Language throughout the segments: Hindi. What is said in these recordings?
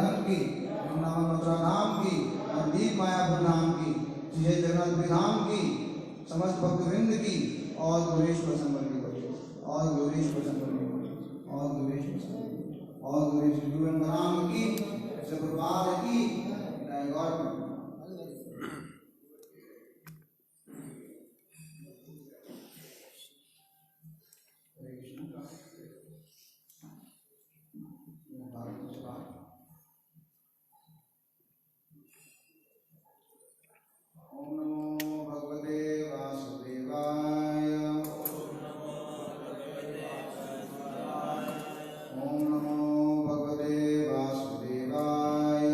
धन की, वृंदावन मथुरा धाम की, नवदीप मायापुर धाम की, श्री जगन्नाथपुरी धाम की, समस्त भक्तवृंद की, और गौरीश्वर संबल की, और गौरीश्वर संबल की, और गौरीश्वर संबल की, और गौरीश्वर जीवन राम की, प्रभात की, जय गौर। ओम नमो भगवते वासुदेवाय। ओम नमो भगवते वासुदेवाय।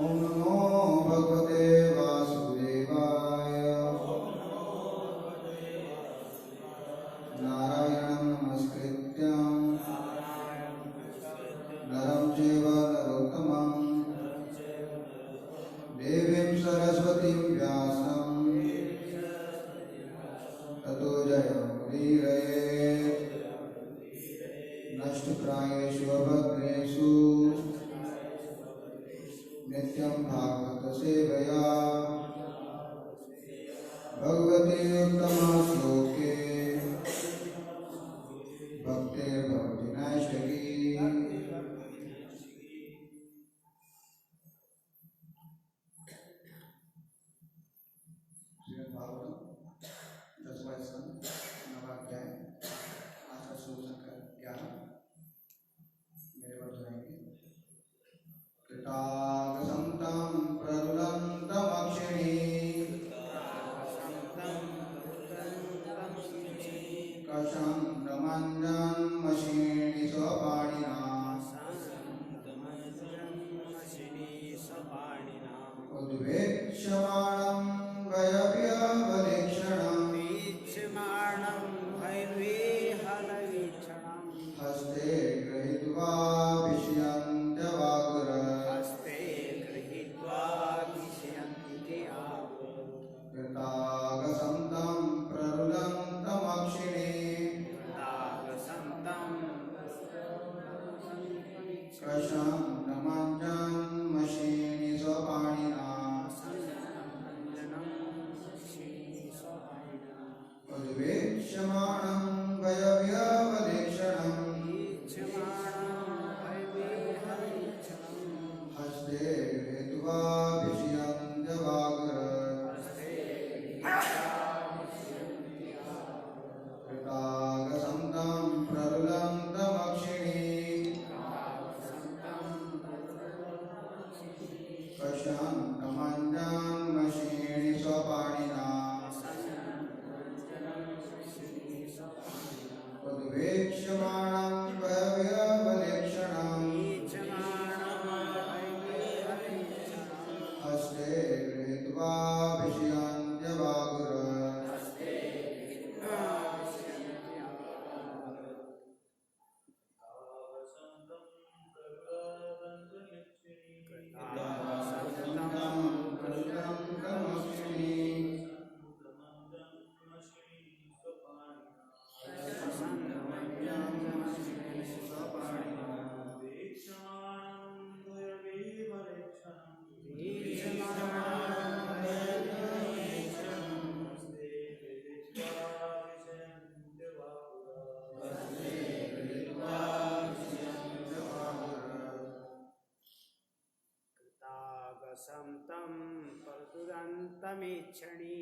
ओम नमो भगवते वासुदेवाय। नारायणं नमस्कृत्यं नरं चैव नरोत्तमं देवीं सरस्वतीं व्यासं ततो जयमुदीरयेत्। नष्टप्रायेषु अभद्रेषु नित्यं भागवत सेवया भगवती उत्तमा श्लोके भक्तिर्भवति नैष्ठिकी। कृतागसन्तं प्ररुदन्तमक्षिणी कशं नमञ्जन्मषीणि स्वपाणिना उद्वेक्ष्यमाणं भयव्यवलेक्षणं हस्ते गृहीत्वा कृतागसन्तं प्ररुदन्तमक्षिणे कशं नमञ्जन्मषीणि स्वपाणिना उद्वेक्ष्यमाणं भयव्यवलेक्षणं हस्ते गृहीत्वा कृतागसन्तं प्ररुदन्तमक्षिणे कशं नमञ्जन्मषीणि स्वपाणिना उद्वेक्ष्यमाणं भयव्यवलेक्षणं हस्ते गृहीत्वा संतं प्रदुरन्तमीक्षणी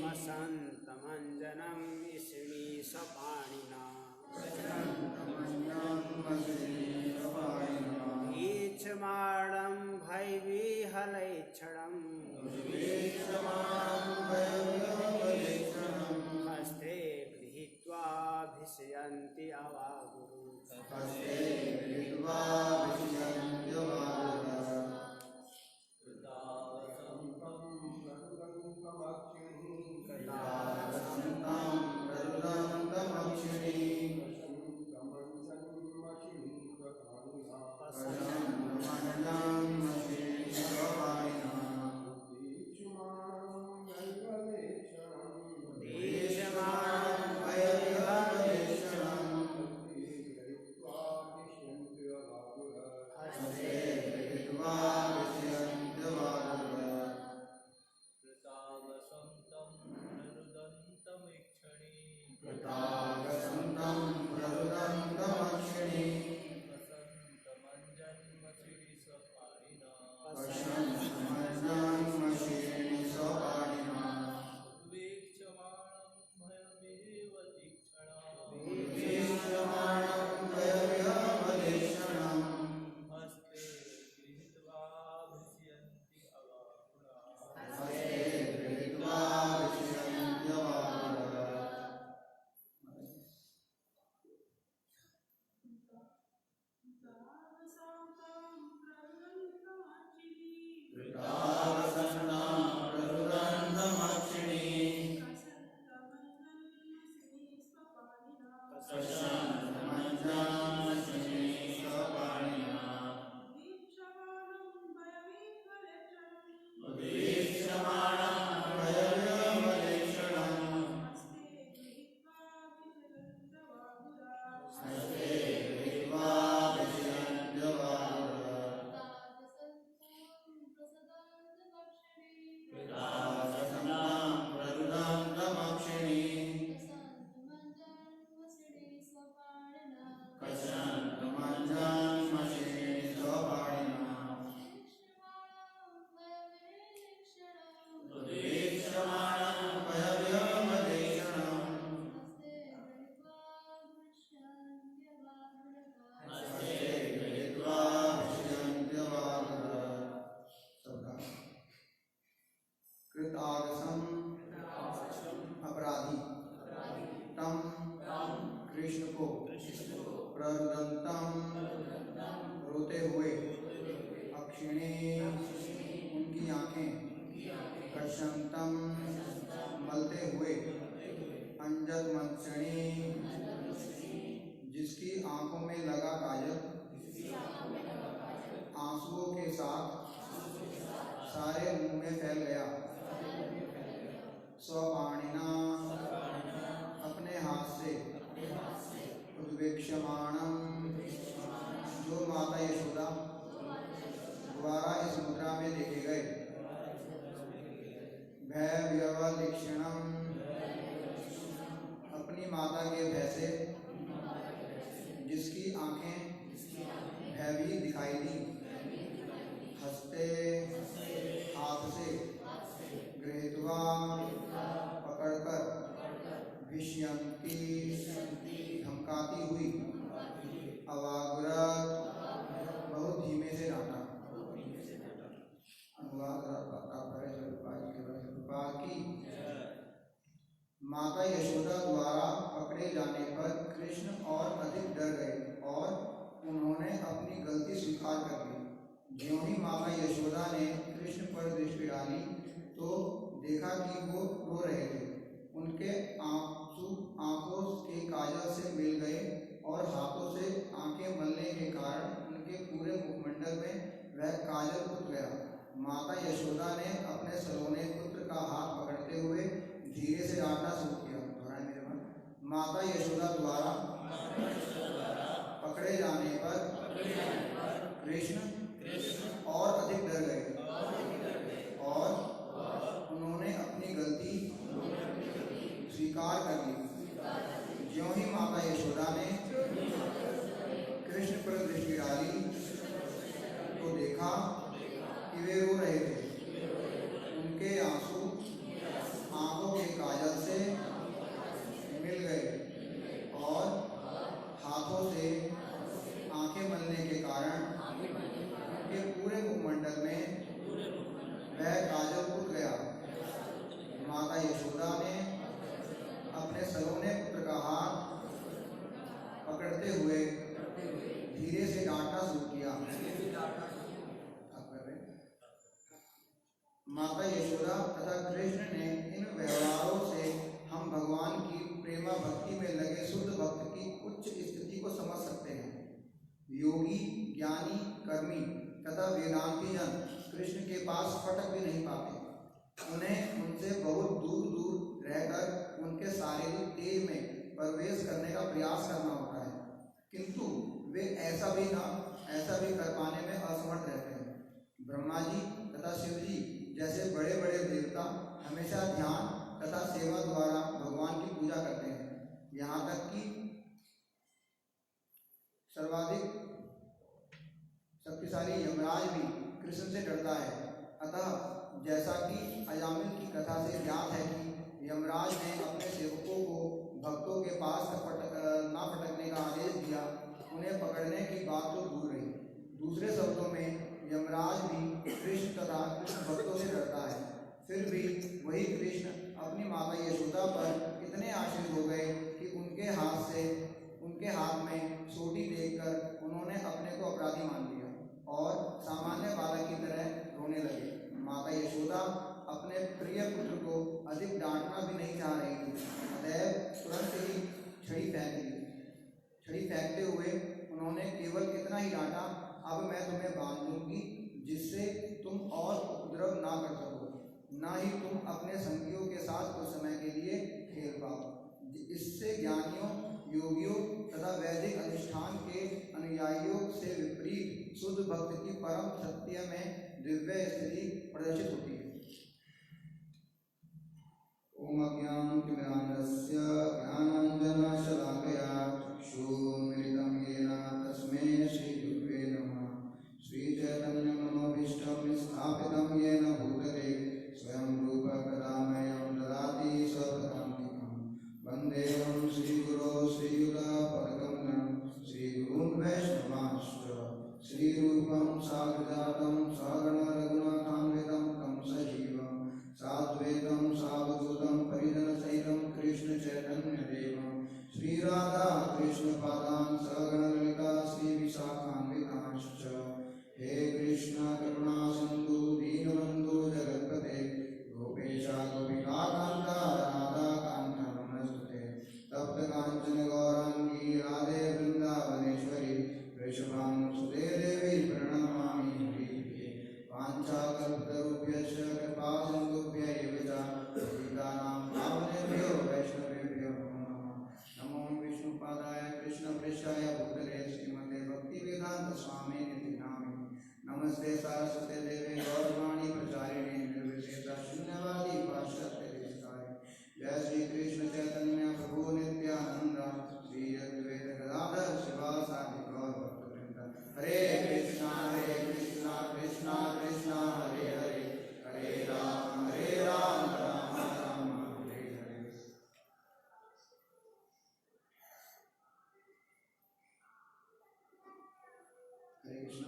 वसन्तमञ्जनम् इषिणी सपाणिना ईक्षमाणं भयविहलैक्षणम् हस्ते गृहीत्वा भिषयन्ति अवागुरु कृतागसन्तं प्ररुदन्तं रोते हुए, अक्षिणी उनकी आँखें, कशंतं मलते हुए, अंजतमंसणी जिसकी आंखों में लगा काजल आंसुओं के साथ सारे मुंह में फैल गया। स्वपाणिना अपने हाथ से, उद्वेक्षमाणम जो माता यशोदा द्वारा इस मुद्रा में देखे गए, भयव्यवलिक्षणम अपनी माता के भय से जिसकी आंखें भयभीत दिखाई दी, हंसते हाथ से, गृहीत्वा पकड़कर, विष्यन्ति धमकाती हुई, अवाग्रत बहुत धीमे से डांटा। की माता यशोदा द्वारा पकड़े जाने पर कृष्ण और अधिक डर गए और उन्होंने अपनी गलती स्वीकार कर ली। ज्यों ही माता यशोदा ने कृष्ण पर दृष्टि डाली तो देखा कि वो रो रहे थे। उनके आंसू आंखों के काजल से मिल गए और हाथों से आंखें मलने के कारण उनके पूरे मुखमंडल में वह काजल उठ गया। माता यशोदा ने अपने सलोने पुत्र का हाथ पकड़ते हुए धीरे से डांटना शुरू किया। माता यशोदा द्वारा पकड़े जाने पर कृष्ण और अधिक डर गए और उन्होंने अपनी गलती स्वीकार कर ली। ज्यों ही माता यशोदा ने कृष्ण पर दृष्टि डाली तो देखा कि वे रो रहे थे। उनके आंसू आंखों के काजल से मिल गए और हाथों से आंखें मलने के कारण उनके पूरे मुखमंडल में वह काजल उठ गया। माता यशोदा ने अपने सलोने पुत्र का हाथ पकड़ते हुए धीरे से डांटना शुरू किया। माता यशोदा तथा कृष्ण ने इन व्यवहारों से हम भगवान की प्रेमा भक्ति में लगे शुद्ध भक्त की उच्च स्थिति को समझ सकते हैं। योगी, ज्ञानी, कर्मी तथा वेदांती जन कृष्ण के पास फटक भी नहीं पाते। उन्हें उनसे बहुत दूर दूर रहकर उनके शारीरिक तेज में प्रवेश करने का प्रयास करना होता है, किंतु वे ऐसा भी कर पाने में असमर्थ रहते हैं। ब्रह्मा जी तथा शिव जी जैसे बड़े बड़े देवता हमेशा ध्यान तथा सेवा द्वारा भगवान की पूजा करते हैं। यहाँ तक कि सर्वाधिक शक्तिशाली यमराज भी कृष्ण से डरता है। अतः जैसा कि अजामिल की कथा से ज्ञात है कि यमराज ने अपने सेवकों को भक्तों के पास ना फटकने का आदेश दिया, उन्हें पकड़ने की बात तो दूर रही। दूसरे शब्दों में यमराज भी कृष्ण तथा कृष्ण भक्तों से डरता है। फिर भी वही कृष्ण अपनी माता यशोदा पर इतने आश्रित हो गए कि उनके हाथ में सोटी देखकर उन्होंने अपने को अपराधी मान लिया और सामान्य बालक की तरह रोने लगे। माता यशोदा अपने प्रिय पुत्र को अधिक डांटना भी नहीं चाह रही थी, अतएव तुरंत ही छड़ी फेंकते हुए उन्होंने केवल इतना ही डांटा, अब मैं तुम्हें बांध दूंगी जिससे तुम और उपद्रव ना कर सको, ना ही तुम अपने संगियों के साथ कुछ समय के लिए खेल पाओ। इससे ज्ञानियों, योगियों तथा वैदिक अधिष्ठान के अनुयायियों से विपरीत शुद्ध भक्त की परम सत्य में दिव्य स्थिति प्रदर्शित होती है। ओम अज्ञानतिमिरान्धस्य ज्ञानाञ्जनशलाकया चक्षुरुन्मिलितं येन तस्मै श्रीगुरुवे नमः। श्रीचैतन्यमनोभीष्टं स्थापितं येन भूतले स्वयं रूप कदा मह्यं ददाति स्वपदान्तिकं। वन्देऽहं श्रीगुरो श्रीयुतपदकमलं श्रीगुरून् वैष्णवांश्च श्रीरूपं साग्रजातं सहगण रघुनाथान्वितं तं सजीवं साद्वैतं सावधूतं परिजनसहितं कृष्ण चैतन्यदेवं श्रीराधा कृष्ण पादा नमस्ते सारस्वते देवे गौरवाणी प्रचारिणे निर्विशेषा शून्यवादी पाश्चात्य देशकारिणे जय श्री कृष्ण चैतन्य प्रभु नित्यानंद श्री अद्वैत गदाधर शिवासादि गौर भक्तवृंद हरे कृष्णा कृष्णा कृष्णा हरे हरे हरे राम राम राम हरे हरे। हरे कृष्ण।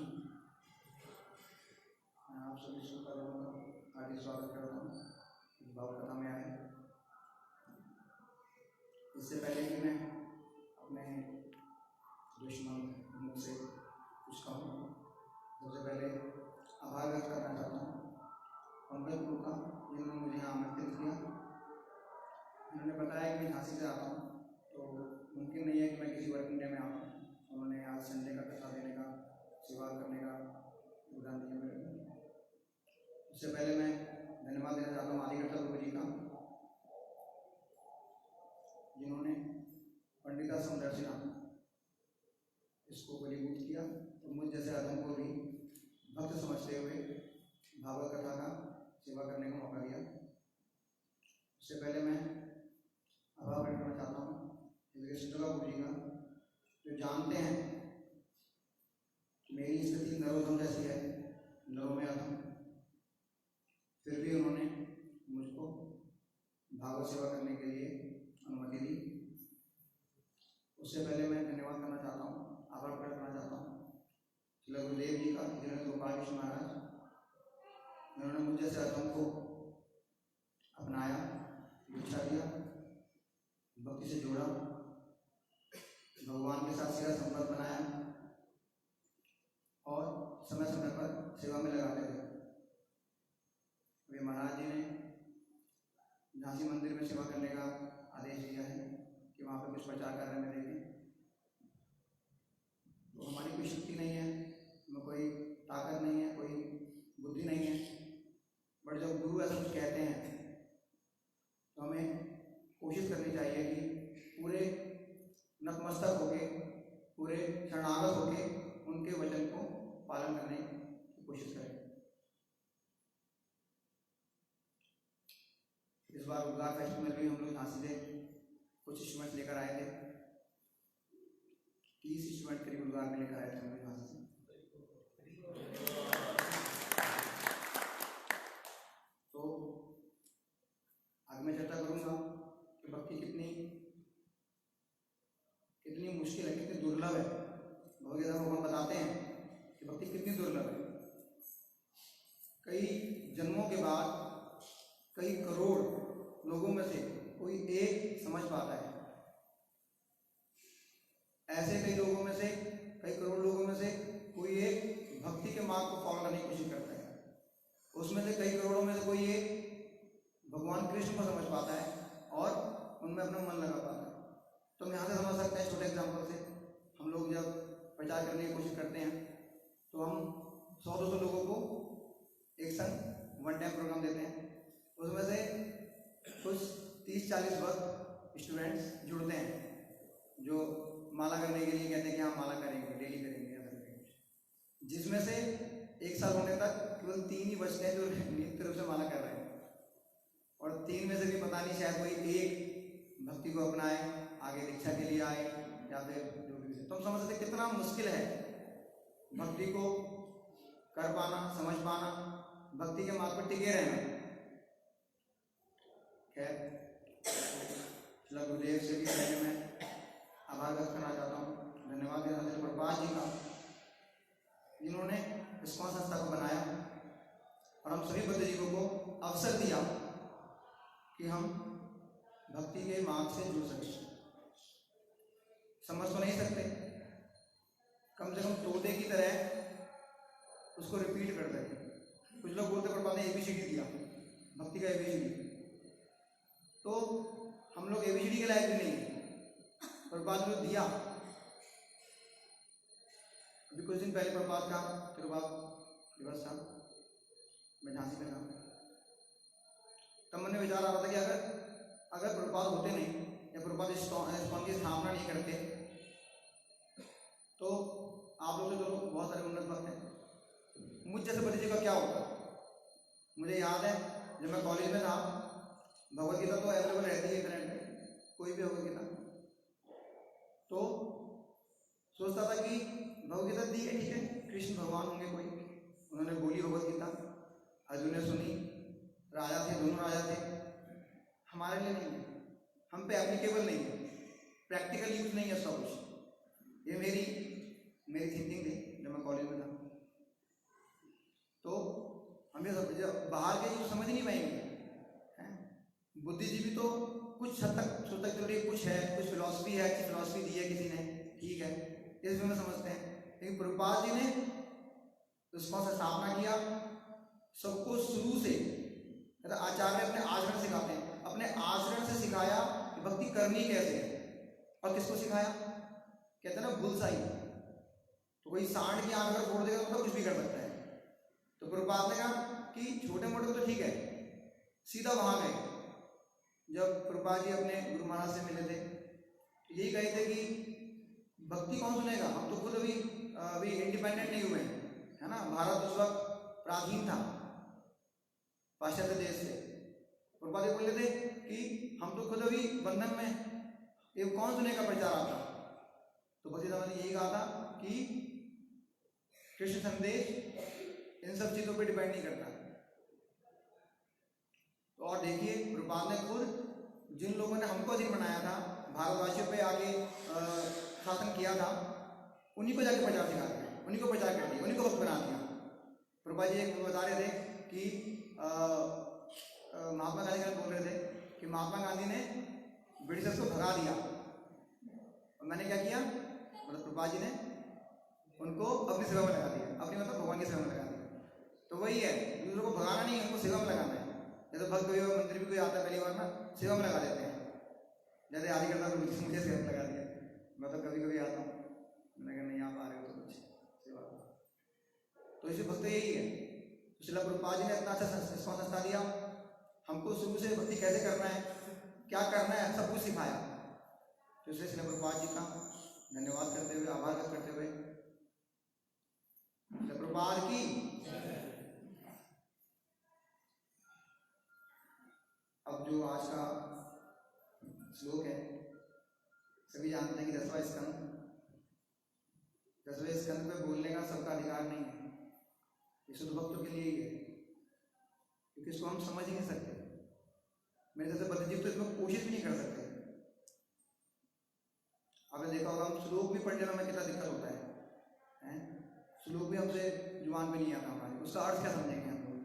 मैं आप सभी श्रोतागणों का हार्दिक स्वागत करता हूँ इस भाव कथा में आए। इससे पहले कि मैं अपने दुश्मन मुख से कुछ कहूँ, सबसे पहले आभार व्यक्त करना चाहता हूँ पंकज गुरु का, जिन्होंने मुझे आमंत्रित किया। उन्होंने बताया कि मैं झांसी से आता हूँ तो मुमकिन नहीं है कि मैं किसी वर्किंग डे में आऊँ। उन्होंने आज संडे का कथा देने का, सेवा करने का योगदान दिया मेरे को। उससे पहले मैं धन्यवाद देना चाहता हूँ आदिकर्ता गुरु जी का, जिन्होंने पंडिता समदर्शिना इसको बलीभूत किया और मुझ जैसे आदम को भी भक्त समझते हुए भागवत कथा का सेवा करने का मौका दिया। उससे पहले मैं आभार व्यक्त करना चाहता हूँ शीतला गुरु जी का, जो जानते हैं कि मेरी स्थिति नरोधम जैसी है, नरों में अधम, फिर भी उन्होंने मुझको भागवत सेवा करने के लिए अनुमति दी। उससे पहले मैं धन्यवाद करना चाहता हूँ, आभार प्रकट करना चाहता हूँ श्री गुरुदेव जी का, जिन्होंने गोपाल कृष्ण महाराज, उन्होंने मुझ जैसे अधम को अपनाया, दीक्षा दिया, भक्ति से जोड़ा, भगवान के साथ सीधा संपर्क बनाया और समय समय पर सेवा में लगाते थे। वे महाराज जी ने झांसी मंदिर में सेवा करने का आदेश दिया है कि वहाँ पर कुछ प्रचार कार्य में देखें। तो हमारी कोई शक्ति नहीं है, हमें कोई ताकत नहीं है, कोई बुद्धि नहीं है, बट जब गुरु ऐसा कुछ कहते हैं तो हमें कोशिश करनी चाहिए कि पूरे नतमस्तक होके, पूरे शरणागत होके उनके वचन को पालन करने की कोशिश करें। इस बार उद्गार फेस्टिवल में भी हम लोग झांसी से कुछ इंस्ट्रूमेंट लेकर आए थे। 30 इंस्ट्रूमेंट करीब उद्गार में लेकर आए थे हम लोग झांसी से। तो आगे मैं चर्चा करूंगा कि भक्ति कितनी मुश्किल है, कितनी दुर्लभ है। भगवद भगवान बताते हैं कि भक्ति कितनी दुर्लभ है। कई जन्मों के बाद कई करोड़ लोगों में से कोई एक समझ पाता है। ऐसे कई लोगों में से, कई करोड़ लोगों में से कोई एक भक्ति के मार्ग को फॉलो करने की कोशिश करता है। उसमें से कई करोड़ों में से कोई एक भगवान कृष्ण को समझ पाता है और उनमें अपना मन लगा पाता है। तो हम यहाँ से समझ सकते हैं, छोटे एग्जाम्पल से, हम लोग जब प्रचार करने की कोशिश करते हैं तो हम 100-200 लोगों को एक संग वन टाइम प्रोग्राम देते हैं। उसमें से कुछ 30-40 वर्ग स्टूडेंट्स जुड़ते हैं जो माला करने के लिए कहते हैं कि हाँ माला करेंगे, डेली करेंगे, ऐसा करेंगे। जिसमें से एक साल होने तक केवल 3 ही बचते हैं जो नित्य रूप से माला कर रहे हैं, और 3 में से भी पता नहीं शायद कोई एक भक्ति को अपनाए, आगे दीक्षा के लिए आए, या फिर जो भी। तो हम समझ सकते कितना मुश्किल है भक्ति को कर पाना, समझ पाना, भक्ति के मार्ग पर टिके रहना। खैर, गुरुदेव से भी पहले मैं आभार व्यक्त करना चाहता हूँ, धन्यवाद देना चाहता हूँ प्रभुपाद जी का, जिन्होंने इस्कॉन संस्था को बनाया और हम सभी बुद्ध जीवों को अवसर दिया कि हम भक्ति के मार्ग से जुड़ सकें। समझ तो नहीं सकते, कम से कम तोते की तरह उसको रिपीट कर दें। कुछ लोग बोलते प्रभुपाद ने ABCD दिया, भक्ति का ABCD, तो हम लोग ABCD के लायक भी नहीं है। प्रभुपाद ने दिया, अभी कुछ दिन पहले प्रभुपाद का तिरुभाव दिवस था, मैं झांसी में था, तब मन में विचार आ रहा था कि अगर प्रभुपाद होते नहीं या प्रभुपाद इस्कॉन की स्थापना नहीं करते तो आप लोग तो बहुत सारे उन्नत भक्त हैं, मुझ जैसे बच्चे का क्या होता। मुझे याद है जब मैं कॉलेज में था, भगवत गीता तो अवेलेबल रहती है इंटरनेट पे, कोई भी भगवत गीता, तो सोचता था कि भगवत गीता दी है, ठीक है, कृष्ण भगवान होंगे कोई, उन्होंने बोली भगवत गीता, अर्जुन ने सुनी, राजा थे, दोनों राजा थे, हमारे लिए नहीं है, हम पे एप्लीकेबल नहीं है, प्रैक्टिकल यूज नहीं है उसका कुछ। ये मेरी थिंकिंग थी जब मैं कॉलेज में था। तो हमें सब बाहर के जो समझ नहीं पाएंगे, बुद्धिजीवी तो कुछ हद तक सोचता है कुछ है, कुछ फिलॉसफी है, अच्छी फिलॉसफी दी है किसी ने, ठीक है, इस में समझते हैं। लेकिन प्रभुपाद जी ने उसका स्थापना किया, सबको शुरू से आचार्य अपने आचरण सिखाते हैं, अपने आचरण से सिखाया कि भक्ति करनी कैसे है। और किसको सिखाया? कहते हैं ना बुलसाई, तो कोई सांड की आंख अगर फोड़ देगा तो कुछ भी कर सकता है। तो प्रभुपाद ने कहा कि छोटे मोटे तो ठीक है, सीधा वहां गए। जब प्रभुपाद जी अपने गुरु महाराज से मिले थे तो यही कहे थे कि भक्ति कौन सुनेगा, हम तो खुद अभी इंडिपेंडेंट नहीं हुए हैं, है ना, भारत उस वक्त प्राचीन था पाश्चात्य देश से। प्रभुपाद जी बोले थे कि हम तो खुद अभी बंधन में, ये कौन सुनेगा प्रचार आपका। तो भक्तिदादा ने यही कहा था कि कृष्ण संदेश इन सब चीजों पे डिपेंड नहीं करता। तो और देखिए प्रभुपाद ने खुद जिन लोगों ने हमको अधीन बनाया था, भारतवासियों पे आगे शासन किया था, उन्हीं को जाके प्रचार सिखा दिया, उन्हीं को प्रचार कर दिया, उन्हीं को भक्त बना दिया। प्रभुपाद जी एक बता रहे थे कि महात्मा गांधी का बोल रहे थे कि महात्मा गांधी ने ब्रिटिशर्स को भगा दिया, और मैंने क्या किया, मतलब प्रभुपाद जी ने उनको अपनी सेवा में लगा दिया, अपनी मतलब भगवान की सेवा में लगा दिया। तो वही है, दूसरों को भगाना नहीं है, उनको सेवा में लगाना है। जैसे भक्त कोई मंदिर भी कोई आता है पहली बार ना, सेवा में लगा देते हैं, जैसे आदि करता मुझे सेवा में लगा दिया, मैं तो कभी कभी आता हूँ, मैंने कहा नहीं आप आ रहे हो तो कुछ सेवा। तो इसी भक्त यही है। तो श्रील प्रभुपाद जी ने इतना अच्छा संस्था दिया, हमको शुरू से भक्ति कैसे करना है, क्या करना है, सब कुछ सिखाया। तो इसलिए श्रील प्रभुपाद जी का धन्यवाद करते हुए, आभार व्यक्त करते हुए, श्रील प्रभुपाद की। अब जो आज का श्लोक है, सभी जानते हैं कि 10वां स्कंद, 10वें स्कंद पे बोलने का सबका अधिकार नहीं है, ये शुद्ध भक्तों के लिए ही है, क्योंकि इसको हम समझ ही नहीं सकते। मेरे जैसे बद्धजीव तो इसमें कोशिश भी नहीं कर सकते। आपने देखा होगा, हम श्लोक भी पढ़ने में हमें कितना दिक्कत होता है? श्लोक भी हमसे जुबान पे नहीं आता हमारे, उसका अर्थ क्या समझेंगे हम लोग,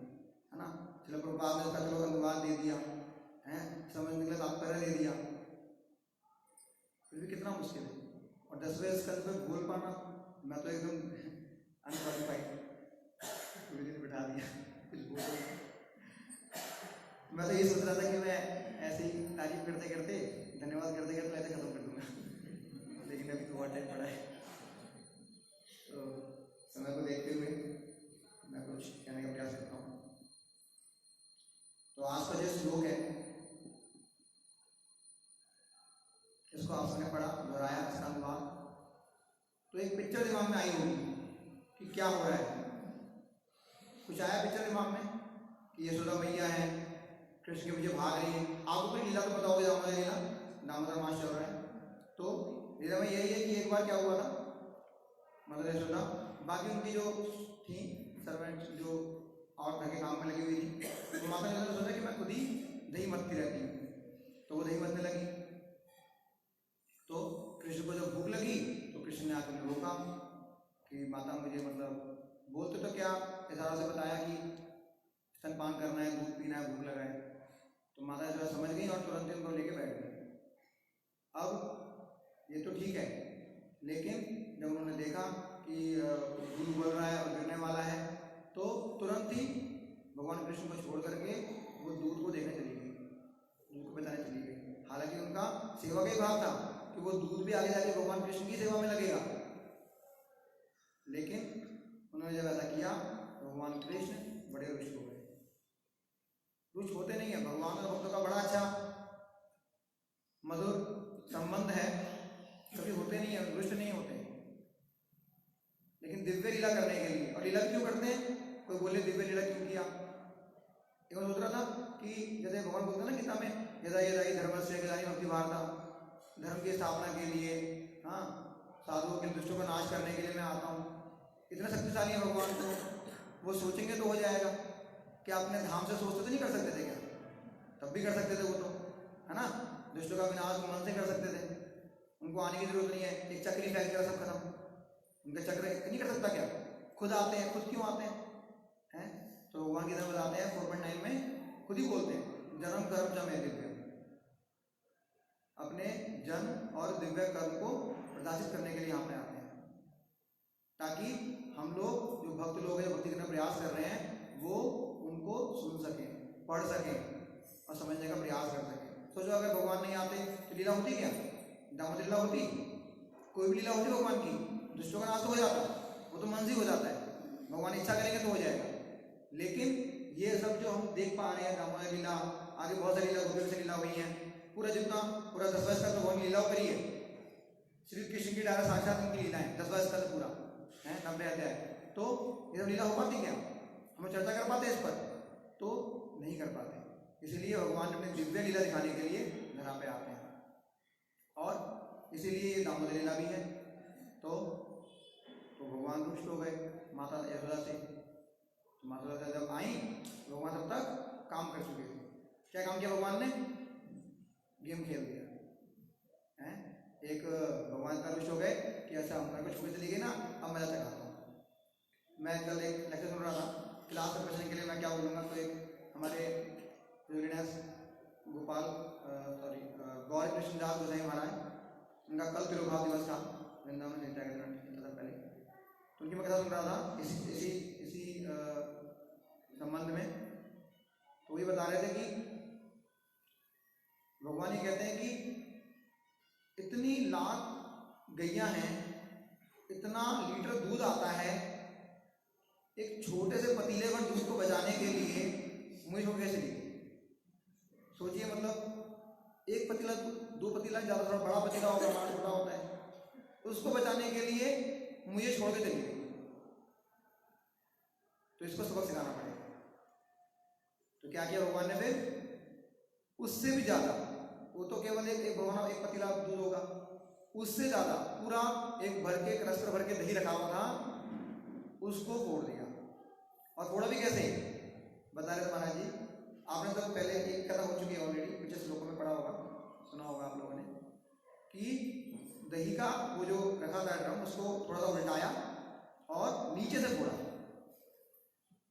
है ना। श्रील प्रभुपाद ने उसका चलो अनुवाद दे दिया है, समझने के लिए तात्पर्य दे दिया, फिर भी कितना मुश्किल है। और 10वें स्कंद पे बोल पाना, मैं तो एकदम अनक्वालिफाइड, पूरी दिन बिठा दिया कुछ बोल। मैं तो ये सोच रहा था कि मैं ऐसे ही तारीफ करते करते, धन्यवाद करते करते ऐसे खत्म कर दूंगा, लेकिन अभी तो बहुत टाइम पड़ा है। तो समय को देखते हुए मैं कुछ कहने का प्रयास करता हूँ। तो आज का जो श्लोक है, इसको आप सबने पढ़ा, दोहराया, इसका अनुवाद। तो एक पिक्चर दिमाग में आई होगी कि क्या हो रहा है, कुछ आया पिक्चर दिमाग में कि यशोदा मैया है, कृष्ण के पीछे भाग रही है। आपको कोई लीला तो पता होगा, दामोदर लीला, दामोदर मास चल रहा है। तो लीला में यही है कि एक बार क्या हुआ था, मदर यशोदा बाकी उनकी जो थी सर्वेंट, जो और घर के काम में लगी हुई थी, तो माता ने सोचा कि मैं खुद ही दही मथती रहती हूँ, तो वो दही मथने लगी। तो कृष्ण को जब भूख लगी तो कृष्ण ने आकर रोका कि माता मुझे, मतलब बोलते तो क्या, इशारों से बताया कि स्तनपान करना है, दूध पीना है, भूख लगा है। तो माता जो समझ गई और तुरंत उनको लेके बैठ गई। अब ये तो ठीक है, लेकिन जब उन्होंने देखा कि दूध उबल रहा है और गिरने वाला है, तो तुरंत ही भगवान कृष्ण को छोड़ करके वो दूध को देखने चली गई, दूध को बताने चली गई। हालांकि उनका सेवा का ही भाव था कि वो दूध भी आगे जाके भगवान कृष्ण की सेवा में लगेगा, लेकिन उन्होंने जब ऐसा किया तो भगवान कृष्ण बड़े रुष्ट हो गए। रुष्ट होते नहीं है, भगवान और भक्तों का बड़ा अच्छा मधुर संबंध है, कभी होते नहीं है, रुष्ट नहीं होते। लेकिन दिव्य लीला करने के लिए, और लीला क्यों करते हैं? कोई बोले दिव्य लीला क्यों किया? एक बार सोच रहा था कि जैसे भगवान बोलते हैं ना गीता में, यदा यदा ही धर्मस्य ग्लानिर्भवति भक्ति वार्ता, धर्म की स्थापना के लिए, हाँ, साधुओं के दुष्टों का नाश करने के लिए मैं आता हूँ। इतना शक्तिशाली है भगवान, तो वो सोचेंगे तो हो जाएगा। क्या अपने धाम से सोचते तो नहीं कर सकते थे क्या? तब भी कर सकते थे वो तो, है ना। दुष्टों का विनाश मन से कर सकते थे, उनको आने की जरूरत नहीं है। एक चक्री फेंक दिया सब खत्म, उनका चक्र नहीं कर सकता क्या? खुद आते हैं, खुद क्यों आते हैं? हैं? तो भगवान गीता में बताते हैं 4.9 में खुद ही बोलते हैं, जन्म कर्म च मे दिव्य, अपने जन्म और दिव्य कर्म को प्रदर्शित करने के लिए यहाँ पे आते हैं, ताकि हम लोग जो भक्त लोग हैं, भक्ति करने का प्रयास कर रहे हैं, वो उनको सुन सकें, पढ़ सकें और समझने का प्रयास कर सकें। सोचो अगर भगवान नहीं आते तो लीला होती क्या? दामोदर लीला होती? कोई भी लीला होती भगवान की? दुष्टों का नाश तो हो जाता, वो तो मन से हो जाता है, भगवान इच्छा करेंगे तो हो जाएगा। लेकिन ये सब जो हम देख पा रहे हैं, दामोदर लीला, आगे बहुत सारी लीला, गोपियों से लीला हुई है, पूरा जितना पूरा 10 वर्ष का तो भगवान लीला करी है। श्री कृष्ण की डायरेक्ट साक्षात उनकी लीला है 10 वर्ष का तो पूरा है, 90 अध्याय। तो ये सब लीला हो पाती क्या? हम चर्चा कर पाते इस पर? तो नहीं कर पाते। इसीलिए भगवान अपने दिव्य लीला दिखाने के लिए धरा पे आते हैं, और इसीलिए दामोदर लीला भी है। तो भगवान रुष्ट हो गए माता यशोदा से। माता यशोदा जब आई, भगवान तब तक काम कर चुके थे। क्या काम किया भगवान ने? गेम खेल दिया है। एक भगवान का रुष्ट हो गए कि अच्छा हमारे को छुपे चली गई ना, अब मैं चढ़ाता हूँ। मैं कल एक लेक्चर सुन रहा था, क्लास में बचने के लिए मैं क्या बोलूँगा, तो एक हमारे गोपाल गौर कृष्ण दास गोसाई महाराज, उनका कल तिरुभाव दिवस था वृंदावन में पहले, तो उनकी मैं कथा सुन रहा था इसी संबंध में। तो ये बता रहे थे कि भगवान ये कहते हैं कि इतनी लाख गैया हैं, इतना लीटर दूध आता है, एक छोटे से पतीले पर दूध को बचाने के लिए मुझे कैसे ली? सोचिए, मतलब एक पतीला, 2 पतीला ज़्यादा, थोड़ा बड़ा पतीला होगा, हमारा छोटा होता है, उसको बचाने के लिए मुझे छोड़ के चली गई। तो इसको सबक सिखाना पड़ेगा। तो क्या किया भगवान ने फिर? उससे भी ज़्यादा, वो तो केवल एक भगवान एक पतीला दूध होगा, उससे ज़्यादा पूरा एक भर के क्रस्टर भर के दही रखा हुआ था, उसको फोड़ दिया। और फोड़ा भी कैसे बता रहे थे महाराज जी। आपने तो पहले एक कथा हो चुकी है ऑलरेडी, पिछले श्लोकों में पढ़ा होगा, सुना होगा आप लोगों ने, कि दही का वो जो रखा था ड्रम, उसको थोड़ा सा उल्टाया और नीचे से फोड़ा।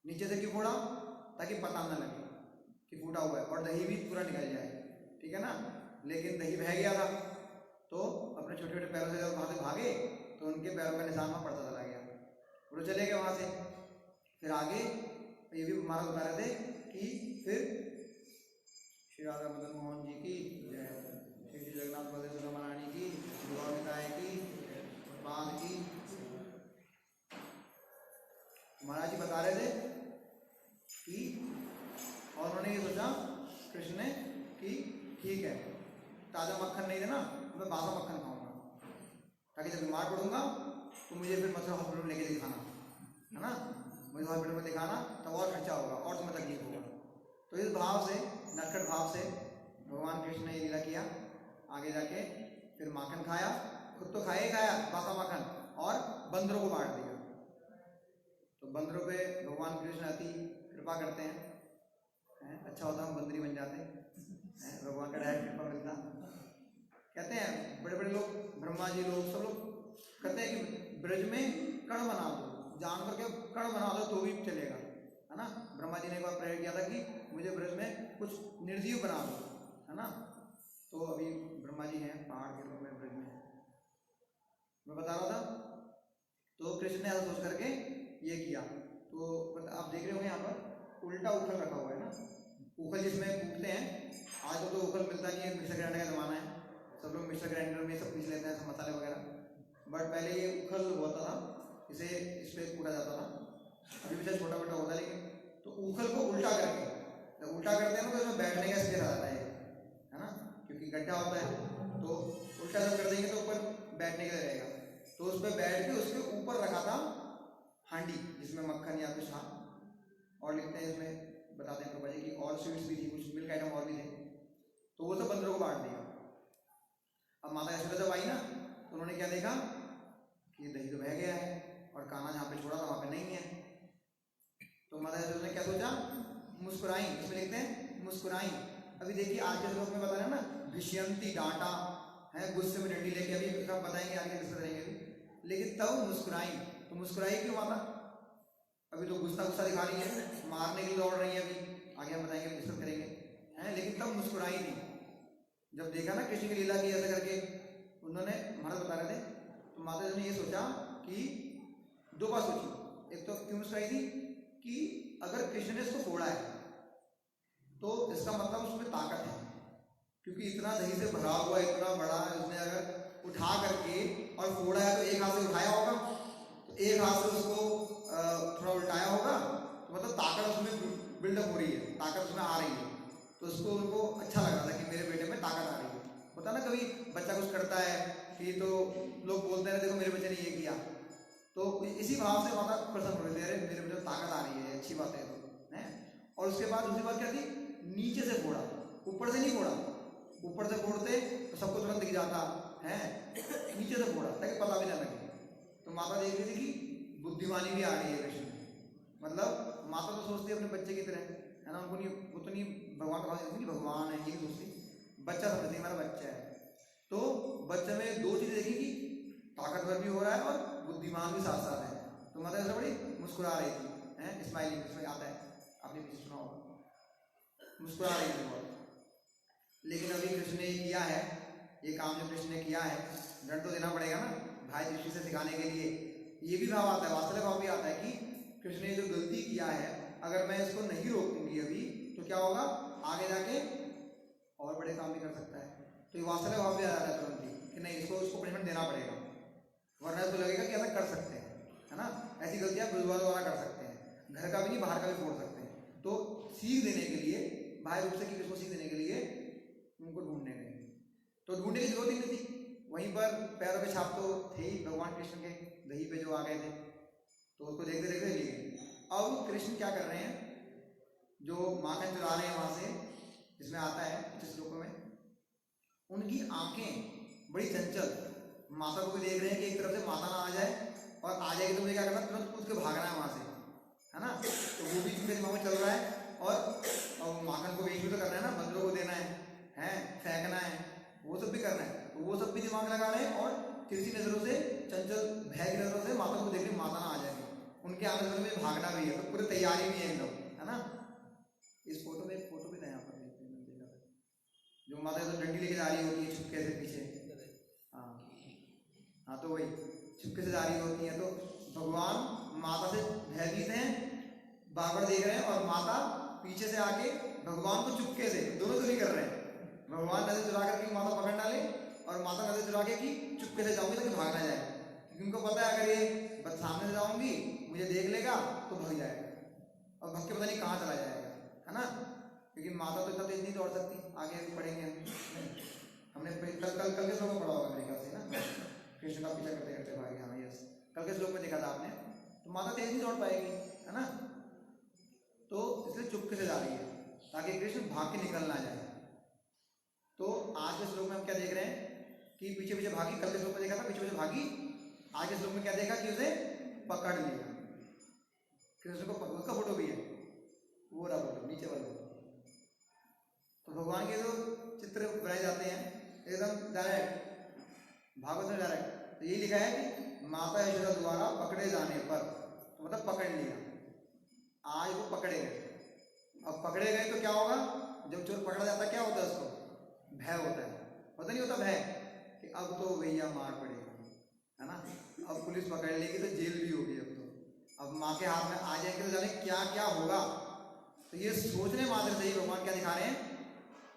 नीचे से क्यों फोड़ा? ताकि पता न लगे कि फूटा हुआ है, और दही भी पूरा निकल जाए, ठीक है ना। लेकिन दही बह गया था, तो अपने छोटे छोटे पैरों से जब वहाँ से भागे तो उनके पैरों का निशान वहाँ पड़ता चला गया, वो चले गए वहाँ से। फिर आगे ये भी महाराज बता रहे थे कि फिर श्री राधा मदन मोहन जी की जय, श्री जगन्नाथ बलदेव सुधा महारानी की, गौरताय की, बांध की। महाराज जी बता रहे थे कि, और उन्होंने ये सोचा कृष्ण ने कि ठीक है, ताज़ा मक्खन नहीं देना, मैं बासा मक्खन खाऊंगा, ताकि जब बीमार पड़ूंगा तो मुझे फिर मतलब हॉस्पिटल में लेके दिखाना, है ना, मुझे हॉस्पिटल में दिखाना, तब और खर्चा होगा और तुम्हें तकलीफ होगा। तो इस भाव से, नटखट भाव से भगवान कृष्ण ने ये लीला किया। आगे जाके फिर माखन खाया, खुद तो खाया ही खाया बासा माखन, और बंदरों को बांट दिया। तो बंदरों पे भगवान कृष्ण अति कृपा करते हैं, अच्छा होता हम बंदरी बन जाते हैं, भगवान का डायरेक्ट कृपा मिलता। कहते हैं बड़े बड़े लोग, ब्रह्मा जी लोग, सब लोग कहते हैं कि ब्रज में कण बना दो, जानवर के कण बना दो तो भी चलेगा, है ना। ब्रह्मा जी ने एक बार प्रेयर किया था कि मुझे ब्रज में कुछ निर्जीव बना दो, है ना। तो अभी ब्रह्मा जी हैं पहाड़ के रूप में ब्रज में, मैं बता रहा था। तो कृष्ण ने ऐसा सोच करके ये किया। तो आप देख रहे होंगे यहाँ पर उल्टा उखल रखा हुआ है ना, उखल जिसमें कूटते हैं। आज तो उखल मिलता नहीं है, मिक्सर ग्राइंडर का ज़माना है, सब लोग मिक्सर ग्राइंडर में सब पीस लेते हैं, सब मसाले वगैरह। बट पहले ये उखल होता था, इसे इस पर कूटा जाता था, अभी भी छोटा मोटा होता है। लेकिन तो उखल को उल्टा करके, जब उल्टा करते हैं ना तो इसमें बैठने का स्पेस आ जाता है ना, क्योंकि गड्ढा होता है। तो उल्टा जब कर देंगे तो ऊपर बैठने के लिए रहेगा। तो उस पर बैठ के उसके ऊपर रखा था हांडी जिसमें मक्खन या कुछ था, और लिखते हैं इसमें, बताते हैं प्रभा जी कि और स्वीट्स भी थी, कुछ मिल्क आइटम और भी थे, तो वो सब बंदरों को बांट दिया। अब माता यशोदा जब आई ना तो उन्होंने क्या देखा कि दही तो बह गया है और कान्हा जहाँ पे छोड़ा था वहाँ पे नहीं है। तो माता यशोदा ने क्या सोचा, मुस्कुराई, इसमें लिखते हैं मुस्कुराई। अभी देखिए आज के श्लोक में बता रहे हैं ना, भिष्यंती डांटा है, गुस्से में डंडी लेके, अभी सब बताएंगे आगे डिस्कस करेंगे अभी, लेकिन तब मुस्कुराई। तो मुस्कुराई क्यों माता? अभी तो गुस्सा दिखा रही है, मारने के लिए दौड़ रही है, अभी आगे हम बताएंगे डिस्कस करेंगे हैं, लेकिन तब मुस्कुराई थी। जब देखा ना कृष्ण की लीला की ऐसा करके, उन्होंने महाराज बता रहे थे, तो माता जी ने ये सोचा कि दो बात सोची। एक तो क्यों मुस्कुराई थी कि अगर कृष्ण ने इसको फोड़ा है तो इसका मतलब उसमें ताकत है, क्योंकि इतना दही से भरा हुआ इतना बड़ा उसने अगर उठा करके और फोड़ा है, तो एक हाथ से उठाया होगा, तो एक हाथ से उसको थोड़ा उल्टाया होगा, तो मतलब ताकत उसमें बिल्डअप हो रही है, ताकत उसमें आ रही है। तो उसको उनको अच्छा लग रहा था कि मेरे बेटे में ताकत आ रही है। होता ना कभी बच्चा कुछ करता है कि तो लोग बोलते हैं देखो मेरे बच्चे ने ये किया, तो इसी भाव से माता प्रसन्न हो रहे थे, अरे मेरे बेटे में ताकत आ रही है, अच्छी बात है तो है। और उसके बाद दूसरी बात क्या थी, नीचे से फोड़ा, ऊपर से नहीं फोड़ा। ऊपर से फोड़ते तो सबको तुरंत दिख जाता है, नीचे से फोड़ा ताकि पता भी ना लगे। तो माता देख रही थी कि बुद्धिमानी भी आ रही है कृष्ण में, मतलब माता तो सोचती है अपने बच्चे की तरह, है ना, उनको नहीं, वो तो नहीं भगवान का भाव नहीं, भगवान है ये सोचती, बच्चा समझती हमारा बच्चा है। तो बच्चे में दो चीजें देखी कि ताकतवर भी हो रहा है और बुद्धिमान भी साथ साथ है। तो माता ऐसा बड़ी मुस्कुरा रही थी, है, स्माइलिंग, इसमें आता है, आपने भी सुना होगा, मुस्कुरा रही थी बहुत। लेकिन अभी कृष्ण ने किया है ये काम, जो कृष्ण ने किया है, दंड तो देना पड़ेगा ना भाई दृष्टि से सिखाने के लिए। ये भी भाव आता है, वास्तविक भाव भी आता है कि कृष्ण ने जो गलती किया है, अगर मैं इसको नहीं रोकूंगी अभी तो क्या होगा, आगे जाके और बड़े काम भी कर सकता है। तो ये वास्तविक भाव भी आ रहा है तुरंत ही कि नहीं, इसको पनिशमेंट देना पड़ेगा, वरना इसको लगेगा कि ऐसा कर सकते हैं, है ना, ऐसी गलतियां बुजुर्गों द्वारा कर सकते हैं, घर का भी नहीं बाहर का भी फोड़ सकते हैं। तो सीख देने के लिए, बाह्य रूप से कि किसको सीख देने के लिए उनको ढूंढने गए, तो ढूंढने की जरूरत ही नहीं थी, वहीं पर पैरों के छाप तो थे ही भगवान कृष्ण के दही पे जो आ गए थे, तो उसको देखते देखते लिए। अब कृष्ण क्या कर रहे हैं, जो माखन चुरा रहे हैं वहां से, जिसमें आता है कुछ श्लोकों में, उनकी आंखें बड़ी चंचल, माता को भी देख रहे हैं कि एक तरफ से माता ना आ जाए, और आ जाएगी तो मुझे क्या करना, तुरंत कूद के भागना है वहां से, है ना। तो वो भी उनके दिमाग में चल रहा है, और माखन को बीच में तो करना है ना, बंदरों को देना है, फेंकना है, वो सब भी करना है, तो वो सब भी दिमाग लगा रहे हैं। और तिरछी नजरों से, चंचल भय की नजरों से माता को देख रहे, माता ना आ जाएगी, उनके आने से मुझे भागना भी है, तो पूरी तैयारी भी है एकदम, है ना। इस फोटो में एक फोटो भी था यहाँ पर, देखा था, जो माता तो डंडी लेके जा रही होती है छुपके से पीछे, हाँ तो वही छुपके से जा रही होती है, तो भगवान माता से भयभीत हैं, बार देख रहे हैं, और माता पीछे से आके भगवान को चुपके से, दोनों तो नहीं कर रहे हैं, भगवान नजर चुरा करके माता पकड़ डाले, और माता नजर चुरा के कि चुपके से जाऊंगी ताकि भाग ना जाए, क्योंकि उनको पता है अगर ये सामने से जाऊंगी मुझे देख लेगा तो भाग जाएगा, और भग के पता नहीं कहाँ चला जाएगा, है ना। लेकिन माता तो इतना तेज नहीं दौड़ सकती, आगे पढ़ेंगे हमने कल के श्लोक में पढ़ा होगा मेरे ख्याल से ना, कृष्ण का पीछा करते करते भागे, हाँ यस, कल के श्लोक में देखा था आपने। तो माता तेज नहीं दौड़ पाएगी, है ना, तो इसलिए चुपके से जा रही है ताकि कृष्ण भाग के निकल ना जाए। तो आज के श्लोक में हम क्या देख रहे हैं कि पीछे पीछे भागी, कल के श्लोक में देखा था पीछे पीछे भागी, आज के श्लोक में क्या देखा कि उसे पकड़ लिया, कृष्ण को उसका फोटो भी है, वो रहा फोटो नीचे वाला फोटो। तो भगवान के जो चित्र बनाए जाते हैं एकदम डायरेक्ट, भागवत में डायरेक्ट, तो ये लिखा है कि माता यशोदा द्वारा पकड़े जाने पर, तो मतलब पकड़ लिया, आज वो पकड़े गए। अब पकड़े गए तो क्या होगा, जब चोर पकड़ा जाता है क्या होता है, उसको भय होता है, पता नहीं होता भय कि अब तो भैया मार पड़ेगा, है ना, अब पुलिस पकड़ लेगी तो जेल भी होगी, अब माँ के हाथ में आ जाएंगे तो जाने क्या क्या होगा। तो ये सोचने मात्र से ही भगवान क्या दिखा रहे हैं,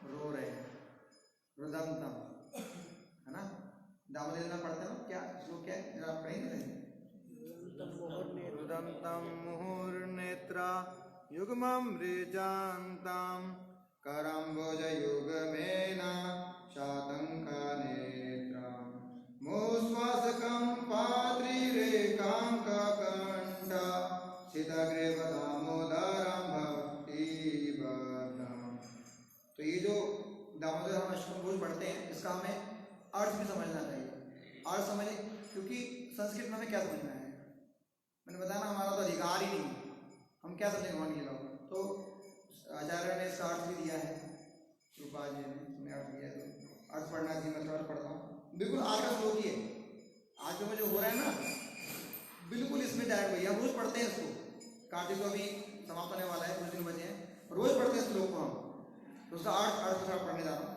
रो रहे हैं, रुदंतम, है ना, दामोदर में पढ़ते हैं क्या श्लोक, क्या है जरा आप पढ़ेंगे, रुदंतम मुहुर्नेत्रा युग्मं मृजान्तं करम्बोज युगमेना शातंका नेत्रं मुश्वासकं पात्रिरेकां ककण्ठा सितग्रीव दामोदरं संस्कृत में हमें क्या समझ में आएगा? मैंने बताया ना, हमारा तो अधिकार ही नहीं है, हम क्या समझे भगवान की लीला। तो आचार्य ने इसका अर्थ भी दिया है, रूपा जी ने अर्थ दिया है, तो अर्थ पढ़ना चाहिए। मैं अर्थ पढ़ता हूँ, बिल्कुल आज का श्लोक ही है। आज में जो हो रहा है ना, बिल्कुल इसमें डायरेक्ट भैया रोज पढ़ते हैं इसको। कार्तिक को अभी समाप्त होने वाला है, कुछ दिन बचे हैं, रोज पढ़ते हैं इस श्लोक को हम। तो उसका अर्थ थोड़ा पढ़ने जा रहा हूँ।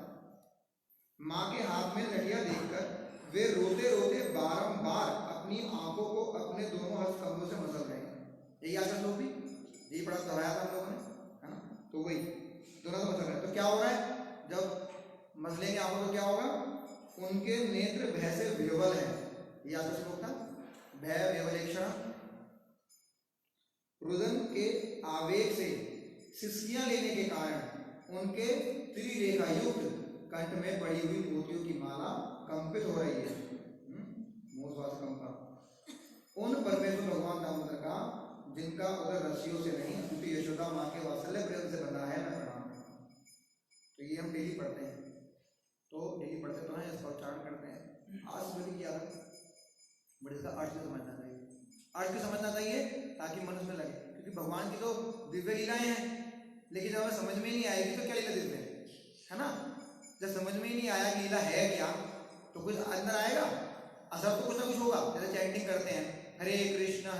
माँ के हाथ में लठिया देखकर वे रोते रोते बारंबार अपनी आंखों को अपने दोनों हस्त कमरों से मसल रहे हैं। यही आज का श्लोक भी यही पढ़ा दोहराया था हम लोगों ने, है ना? तो वही दोनों से मसल रहे हैं। तो क्या हो रहा है, जब मसलेंगे आंखों तो क्या होगा, उनके नेत्र भय से विह्वल है। ये आज का श्लोक था, भय विह्वलेक्षण। रुदन के आवेग से सिसकियां लेने के कारण उनके त्रिरेखा युक्त कंठ में पड़ी हुई मोतियों की माला कंपित हो रही है। कंपा उन परमेश्वर भगवान दामोदर का, जिनका उधर रस्सियों से नहीं क्योंकि यशोदा माँ के वात्सल्य प्रेम से बंधा है, मैं प्रणाम करता हूँ। तो ये हम डेली पढ़ते हैं, तो डेली पढ़ते तो हैं, इसका उच्चारण करते हैं। आज सुबह किया था, बट इसका अर्थ भी समझना चाहिए, अर्थ भी समझना चाहिए ताकि मन उसमें लगे। क्योंकि भगवान की तो दिव्य लीलाएं हैं, लेकिन जब हमें समझ में नहीं आएगी तो क्या लीला दिव्य है ना? जब समझ में ही नहीं आया कि लीला है क्या, तो कुछ अंदर आएगा, असर तो कुछ ना कुछ होगा। जैसे चैंटिंग करते हैं, हरे कृष्णा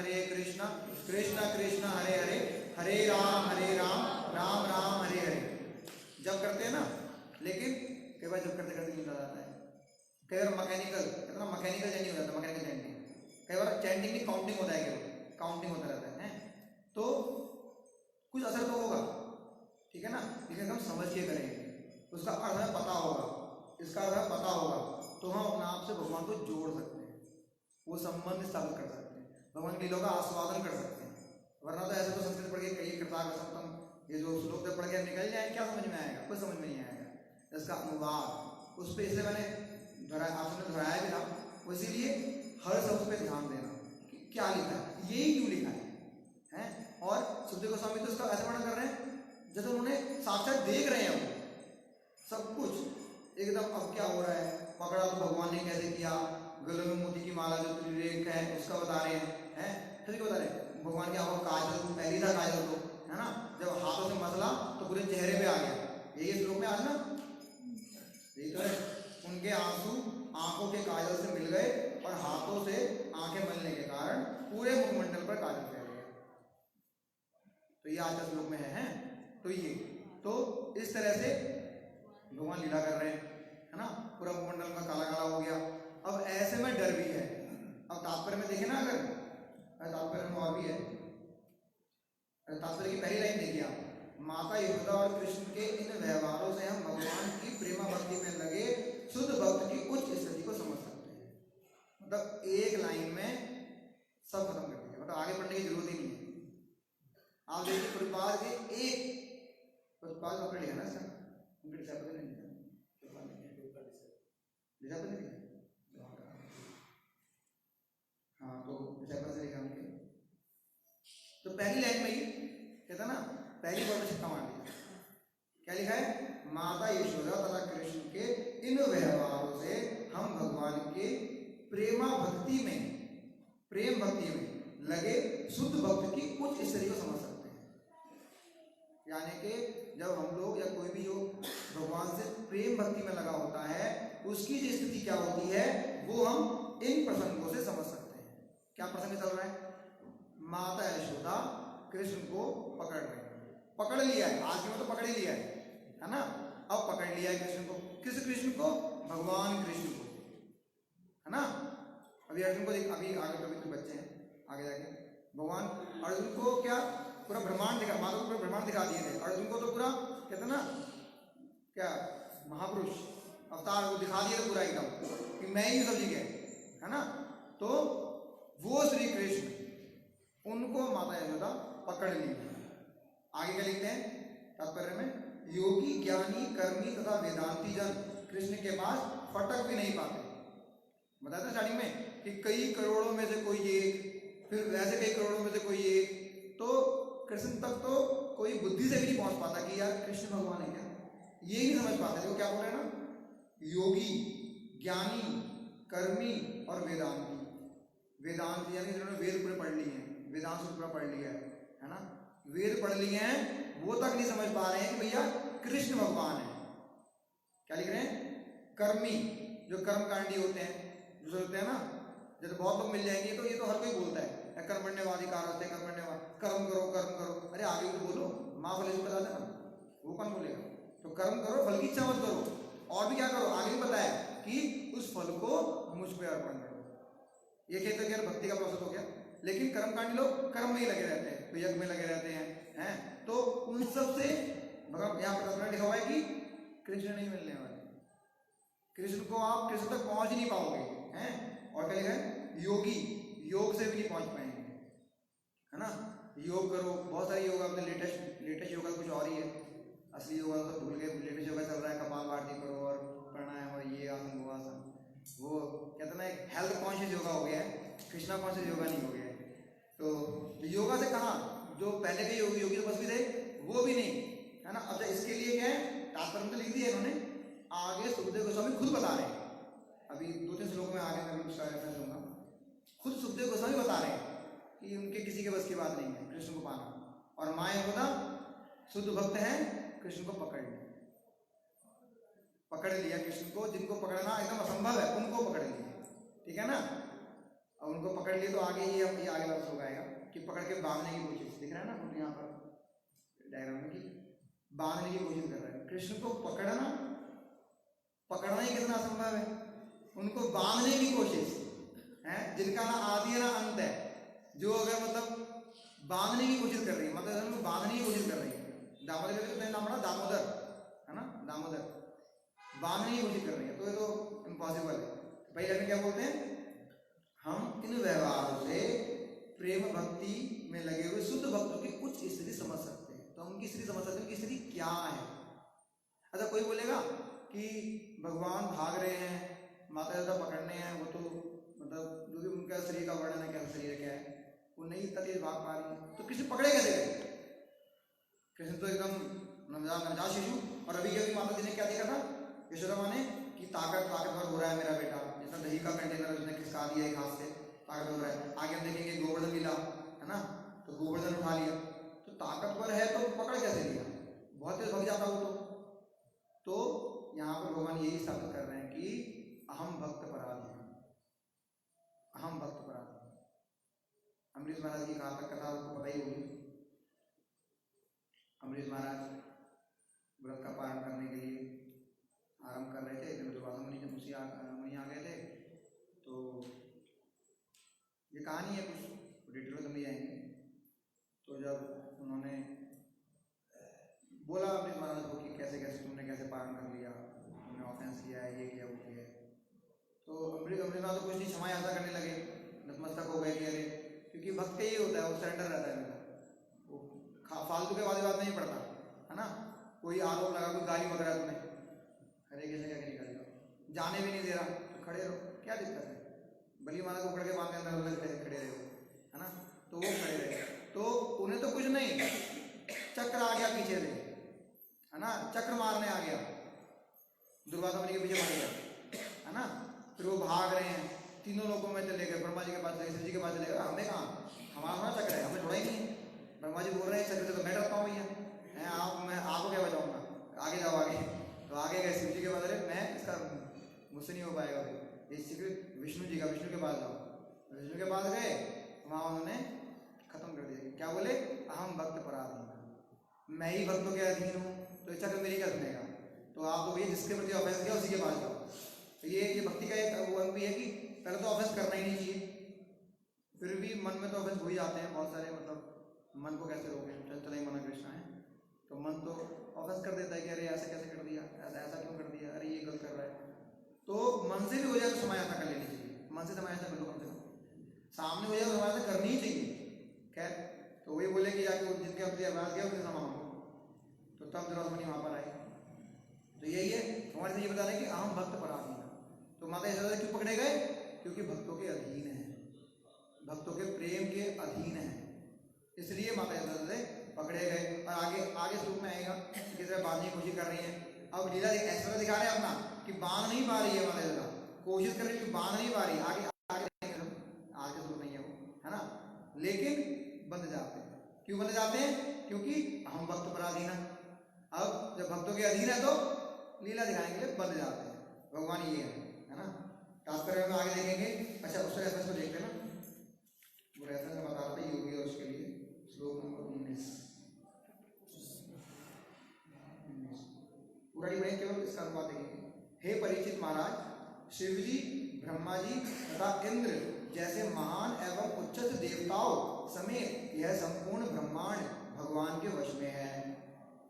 कृष्णा कृष्णा हरे हरे, हरे राम राम राम हरे हरे, जब करते हैं ना। लेकिन कई बार जब करते करते नींद आ जाता है, कई बार मैकेनिकल चैंटिंग हो जाता है, मैकेनिकल चैंटिंग, कई बार चैंटिंग नहीं काउंटिंग होता है, केवल काउंटिंग होता रहता है। तो कुछ असर तो होगा, ठीक है ना? लेकिन हम समझ के करेंगे, उसका अर्थ हमें पता होगा, इसका अर्थ हमें पता होगा, तो हम अपने आप से भगवान को जोड़ सकते हैं, वो संबंध स्थापित कर सकते हैं, भगवान की लीला का आस्वादन कर सकते हैं। वरना तो ऐसे तो संस्कृत पढ़ के कई कृतार्थम ये जो श्लोक पढ़ के निकल जाए, क्या समझ में आएगा? कुछ समझ में नहीं आएगा। इसका अनुवाद उस पर, इसलिए मैंने आपने दोहराया भी था, इसीलिए हर शब्द पे ध्यान देना कि क्या लिखा है, यही क्यों लिखा है? और सुखदेव गोस्वामी तो इसका ऐसे वर्णन कर रहे हैं जैसे उन्होंने साक्षात देख रहे हैं वो सब कुछ एकदम। अब क्या हो रहा है, पकड़ा तो भगवान ने कैसे किया, गले में मोती की माला जो त्रिरेख है उसका बता रहे हैं, फिर बता रहे हैं भगवान की आंखों काजल, पहली था काजल तो, है ना? जब हाथों से मसला तो पूरे चेहरे पे आ गया, यही श्लोक में आज ना, यही तो है। उनके आंसू आंखों के काजल से मिल गए और हाथों से आंखें मलने के कारण पूरे मुखमंडल पर काजल फैल गया। तो ये आज का श्लोक में है। तो ये तो इस तरह से भगवान लीला कर रहे हैं, है ना? पूरा मुखमंडल का काला काला हो गया। अब ऐसे में डर भी है। अब तात्पर्य में देखे ना, अगर तात्पर्य में और भी है, तात्पर्य की पहली लाइन देखिए आप, माता यशोदा और कृष्ण के इन व्यवहारों से हम भगवान की प्रेमा भक्ति में लगे शुद्ध भक्त की उच्च स्थिति को समझ सकते हैं। मतलब एक लाइन में सब खत्म कर दिया, मतलब आगे पढ़ने की जरूरत ही नहीं है। आप देखिए प्रभुपाद के एक प्रभुपाद अपने लिखा ना, इसका उनके डिसाइपल ने लिखा, हाँ, तो डिसाइपल से लिखा उनके। तो पहली लाइन में ही कहता ना, पहली वर्ड में छक्का मार दिया। क्या लिखा है? माता यशोदा तथा कृष्ण के इन व्यवहारों से हम भगवान के प्रेम भक्ति में लगे शुद्ध भक्त की उच्च स्थिति को समझ सकते हैं। यानी कि जब हम लोग या कोई भी जो भगवान से प्रेम भक्ति में लगा होता है, उसकी जो स्थिति क्या होती है वो हम इन प्रसंगों से समझ सकते हैं। क्या प्रसंग चल रहा है? माता यशोदा कृष्ण को पकड़ लिया है, आज में तो पकड़ ही लिया है ना? अब पकड़ लिया है कृष्ण को, किस कृष्ण को? भगवान कृष्ण को, है ना? अभी अर्जुन को देख, अभी आगे पवित्र बच्चे हैं, आगे जाके भगवान अर्जुन को क्या पूरा ब्रह्मांड दिखा, माता को पूरा ब्रह्मांड दिखा दिए थे। अर्जुन को तो पूरा कहते ना क्या महापुरुष अवतार को दिखा दिया पूरा एकदम कि मैं ही सब जगह, है ना? तो वो श्री कृष्ण, उनको माता यशोदा पकड़ ली। आगे क्या लिखते हैं तात्पर्य में? योगी ज्ञानी कर्मी तथा वेदांती जन कृष्ण के पास फटक भी नहीं पाते। बताया था स्टार्टिंग में कि कई करोड़ों में से कोई एक, फिर वैसे कई करोड़ों में से कोई एक, तो कृष्ण तक तो कोई बुद्धि से भी नहीं पहुंच पाता कि यार कृष्ण भगवान है क्या, ये नहीं समझ पाते। देखो क्या बोल रहे हैं ना, योगी ज्ञानी कर्मी और वेदांती। वेदांत यानी जिन्होंने वेद पूरे पढ़ लिए हैं, वेदांत पूरा पढ़ लिया है ना, वेद पढ़ लिए हैं, वो तक नहीं समझ पा रहे हैं कि भैया कृष्ण भगवान है। क्या लिख रहे हैं? कर्मी, जो कर्मकांडी होते हैं, जो सोचते हैं ना, जब बहुत लोग मिल जाएंगे तो ये तो हर कोई बोलता है कर्मण्यवाधिकार होते हैं, कर्म करो कर्म करो। अरे आगे तो बोलो, माँ फल बता देना, वो कौन बोलेगा? तो कर्म करो, फल की इच्छा मत करो, और भी क्या करो, आगे भी बताया कि उस फल को मुझ पे अर्पण करो। ये कहते हैं भक्ति का प्रोसेस हो गया। लेकिन कर्मकांडी लोग कर्म में ही लगे रहते हैं, तो यज्ञ में लगे रहते हैं, तो उन सब से भगवान यहाँ पर लिखा हुआ है कि कृष्ण नहीं मिलने वाले, कृष्ण को आप कृष्ण तक पहुंच ही नहीं पाओगे हैं। और क्या लिखा है? योगी, योग से भी नहीं पहुंच पाएंगे, है ना। योग करो, बहुत सारे योगा, अपने लेटेस्ट योगा कुछ और ही है, असली योगा तो भूल गए। लेटेस्ट योगा चल रहा है, कपालभाति करो और प्राणायाम और ये आसन वो आसन, वो कहते ना एक हेल्थ कॉन्शियस योगा हो गया है, कृष्णा कॉन्शियस योगा नहीं हो गया है। तो योगा से कहाँ, जो पहले के योगी तो बस भी थे, वो भी नहीं, है ना। अब इसके लिए क्या है, तात्पर्य तो लिख दिया इन्होंने, आगे सुखदेव गोस्वामी खुद बता रहे हैं। अभी 2-3 श्लोक में आगे मैं रेफरेंस दूंगा, खुद सुखदेव गोस्वामी बता रहे हैं कि उनके किसी के बस की बात नहीं है कृष्ण को पाना, और माँ यशोदा शुद्ध भक्त हैं, कृष्ण को पकड़ लिया कृष्ण को, जिनको पकड़ना एकदम असंभव है उनको पकड़ लिया, ठीक है ना। और उनको पकड़ लिए तो आगे ये आगे वाला श्लोक आएगा कि पकड़ के बांधने की कोशिश, दिख रहा है ना यहाँ पर डायग्राम में कि बांधने की कोशिश कर रहे हैं। कृष्ण को पकड़ना ही कितना असंभव है, उनको बांधने की कोशिश है, जिनका ना आदि है ना अंत है, जो अगर मतलब बांधने की कोशिश कर रही है, मतलब उनको बांधने की कोशिश कर रही है। दामोदर का तो नाम पड़ा दामोदर, है ना, दामोदर बांधने की कोशिश कर रही है, तो ये तो इम्पॉसिबल है। भाई लड़के क्या बोलते हैं, हम इन व्यवहारों से प्रेम भक्ति में लगे हुए शुद्ध भक्तों की कुछ स्थिति समझ सकते हैं। तो हम उनकी स्थिति समझ सकते हैं, उनकी स्थिति क्या है। अच्छा कोई बोलेगा कि भगवान भाग रहे हैं, माता पिता पकड़ने हैं, वो तो मतलब जो भी उनका शरीर का वर्णन है, कैसा शरीर क्या है, वो नहीं इतना तेज भाग पा रही है, तो कृष्ण पकड़े कैसे गए? कृष्ण तो एकदम नवजात शिशु, और अभी अभी माता जी ने क्या देखा था यशोदा माँ ने कि ताकतवर हो रहा है मेरा बेटा, जैसा दही का कंटेनर उसने खिसका दिया एक हाथ से, ताकतवर हो रहा है। आगे हम देखेंगे गोवर्धन मिला, है ना, तो गोवर्धन उठा लिया, तो ताकतवर है तो पकड़ कैसे लिया, बहुत तेज भग जाता वो तो यहाँ पर भगवान यही स्थापित कर रहे हैं कि अहम भक्त पराधीन, अहम भक्त पराधीन। अमरीश महाराज की कथा आपको पता ही होगी। अमरीश महाराज व्रत का पालन करने के लिए आरंभ कर रहे थे, दुर्वासा मुनि जब मुनि आ गए थे, तो ये कहानी है, कुछ डिटेल में समझ आएंगे। तो जब उन्होंने बोला अमरीश महाराज को कि कैसे कैसे तुमने कैसे पालन कर लिया, तुमने ऑफेंस किया है, ये किया वो किया, तो अमरीश महाराज तो कुछ नहीं, क्षमा याचना करने लगे, नतमस्तक हो गए कि अरे, क्योंकि भक्त यही होता है, वो सरेंडर रहता है, वो फालतू के वादी बात नहीं पड़ता, है ना। कोई आरोप लगा, कोई गाली वगैरह तुम्हें, अरे कैसे क्या निकल जाओ, जाने भी नहीं दे रहा तो खड़े रहो, क्या दिक्कत है, बली माला को पकड़ के बांध के अंदर खड़े रहे, है ना। तो वो खड़े रहे, तो उन्हें तो कुछ नहीं, चक्र आ गया पीछे से, है ना, चक्र मारने आ गया, दुर्वासा मुनि के पीछे भाग गया, है ना। फिर वो भाग रहे हैं, तीनों लोगों में चले गए, ब्रह्मा जी के पास चले, शिव जी के पास चले गए, हमें कहाँ, हमारा चक्र है, हमें थोड़ा ही नहीं है। ब्रह्मा जी बोल रहे हैं चक्र से तो मैं डरता हूँ भैया, मैं आपको क्या बचाऊंगा, आगे जाओ आगे। तो आगे गए शिव जी के पास, अरे मैं इसका मुझसे नहीं हो पाएगा भाई, इस विष्णु जी का, विष्णु के पास जाओ। विष्णु के पास गए, वहाँ उन्होंने खत्म कर दिया, क्या बोले, अहम भक्त पराधीन, मैं ही भक्तों के अधीन हूँ, तो चक्र मेरी क्या सुनेगा, तो आप तो भैया जिसके प्रति ऑफेंस किया उसी के पास जाओ। तो ये भक्ति का एक वो अंग भी है कि पहले तो ऑफेंस करना ही नहीं चाहिए, फिर भी मन में तो ऑफेंस हो ही जाते हैं बहुत सारे, मतलब मन को कैसे रोके, चल ही मना कृष्णा है, तो मन तो ऑफेंस कर देता है कि अरे ऐसा कैसे कर दिया, ऐसा क्यों कर दिया, अरे ये गलत कर रहा है। तो मन से भी हो जाए तो समायासना कर लेनी चाहिए, मन से समायासना कर लो, कम से कम सामने हो जाए तो समायासना करनी ही चाहिए। खैर तो वही बोले कि जाके जिनके अपने अपराध गया उनसे क्षमा मांगो, तो तब दुर्वासा मुनि वहाँ पर आए। तो यही है हमारे से ये बता रहे हैं कि अहम भक्त पराधीन। तो माता यशोदा क्यों पकड़े गए, क्योंकि भक्तों के अधीन है, भक्तों के प्रेम के अधीन है, इसलिए माता यशोदा से पकड़े गए। और आगे श्लोक में आएगा किस तरह बांधने की कोशिश कर रही है। अब लीला ऐसा दिखा रहे हैं अपना कि बांध नहीं पा रही है माता यशोदा, कोशिश कर रही है, बांध नहीं पा रही, आगे लेकिन बंध जाते हैं। क्यों बंध जाते हैं? क्योंकि हम भक्त पराधीन हैं। अब जब भक्तों के अधीन है तो लीला दिखाने के लिए बंध जाते हैं। भगवान ये है ना। तात्पर्य में आगे देखेंगे। अच्छा उसको रेफरेंस को देखते हैं ना, वो रेफरेंस में बता रहा था योगी और उसके लिए श्लोक नंबर 19 पूरा नहीं पढ़ेंगे, केवल इसका अनुवाद देखेंगे। हे परीक्षित महाराज, शिव जी, ब्रह्मा जी तथा इंद्र जैसे महान एवं उच्चत देवताओं समेत यह संपूर्ण ब्रह्मांड भगवान के वश में है।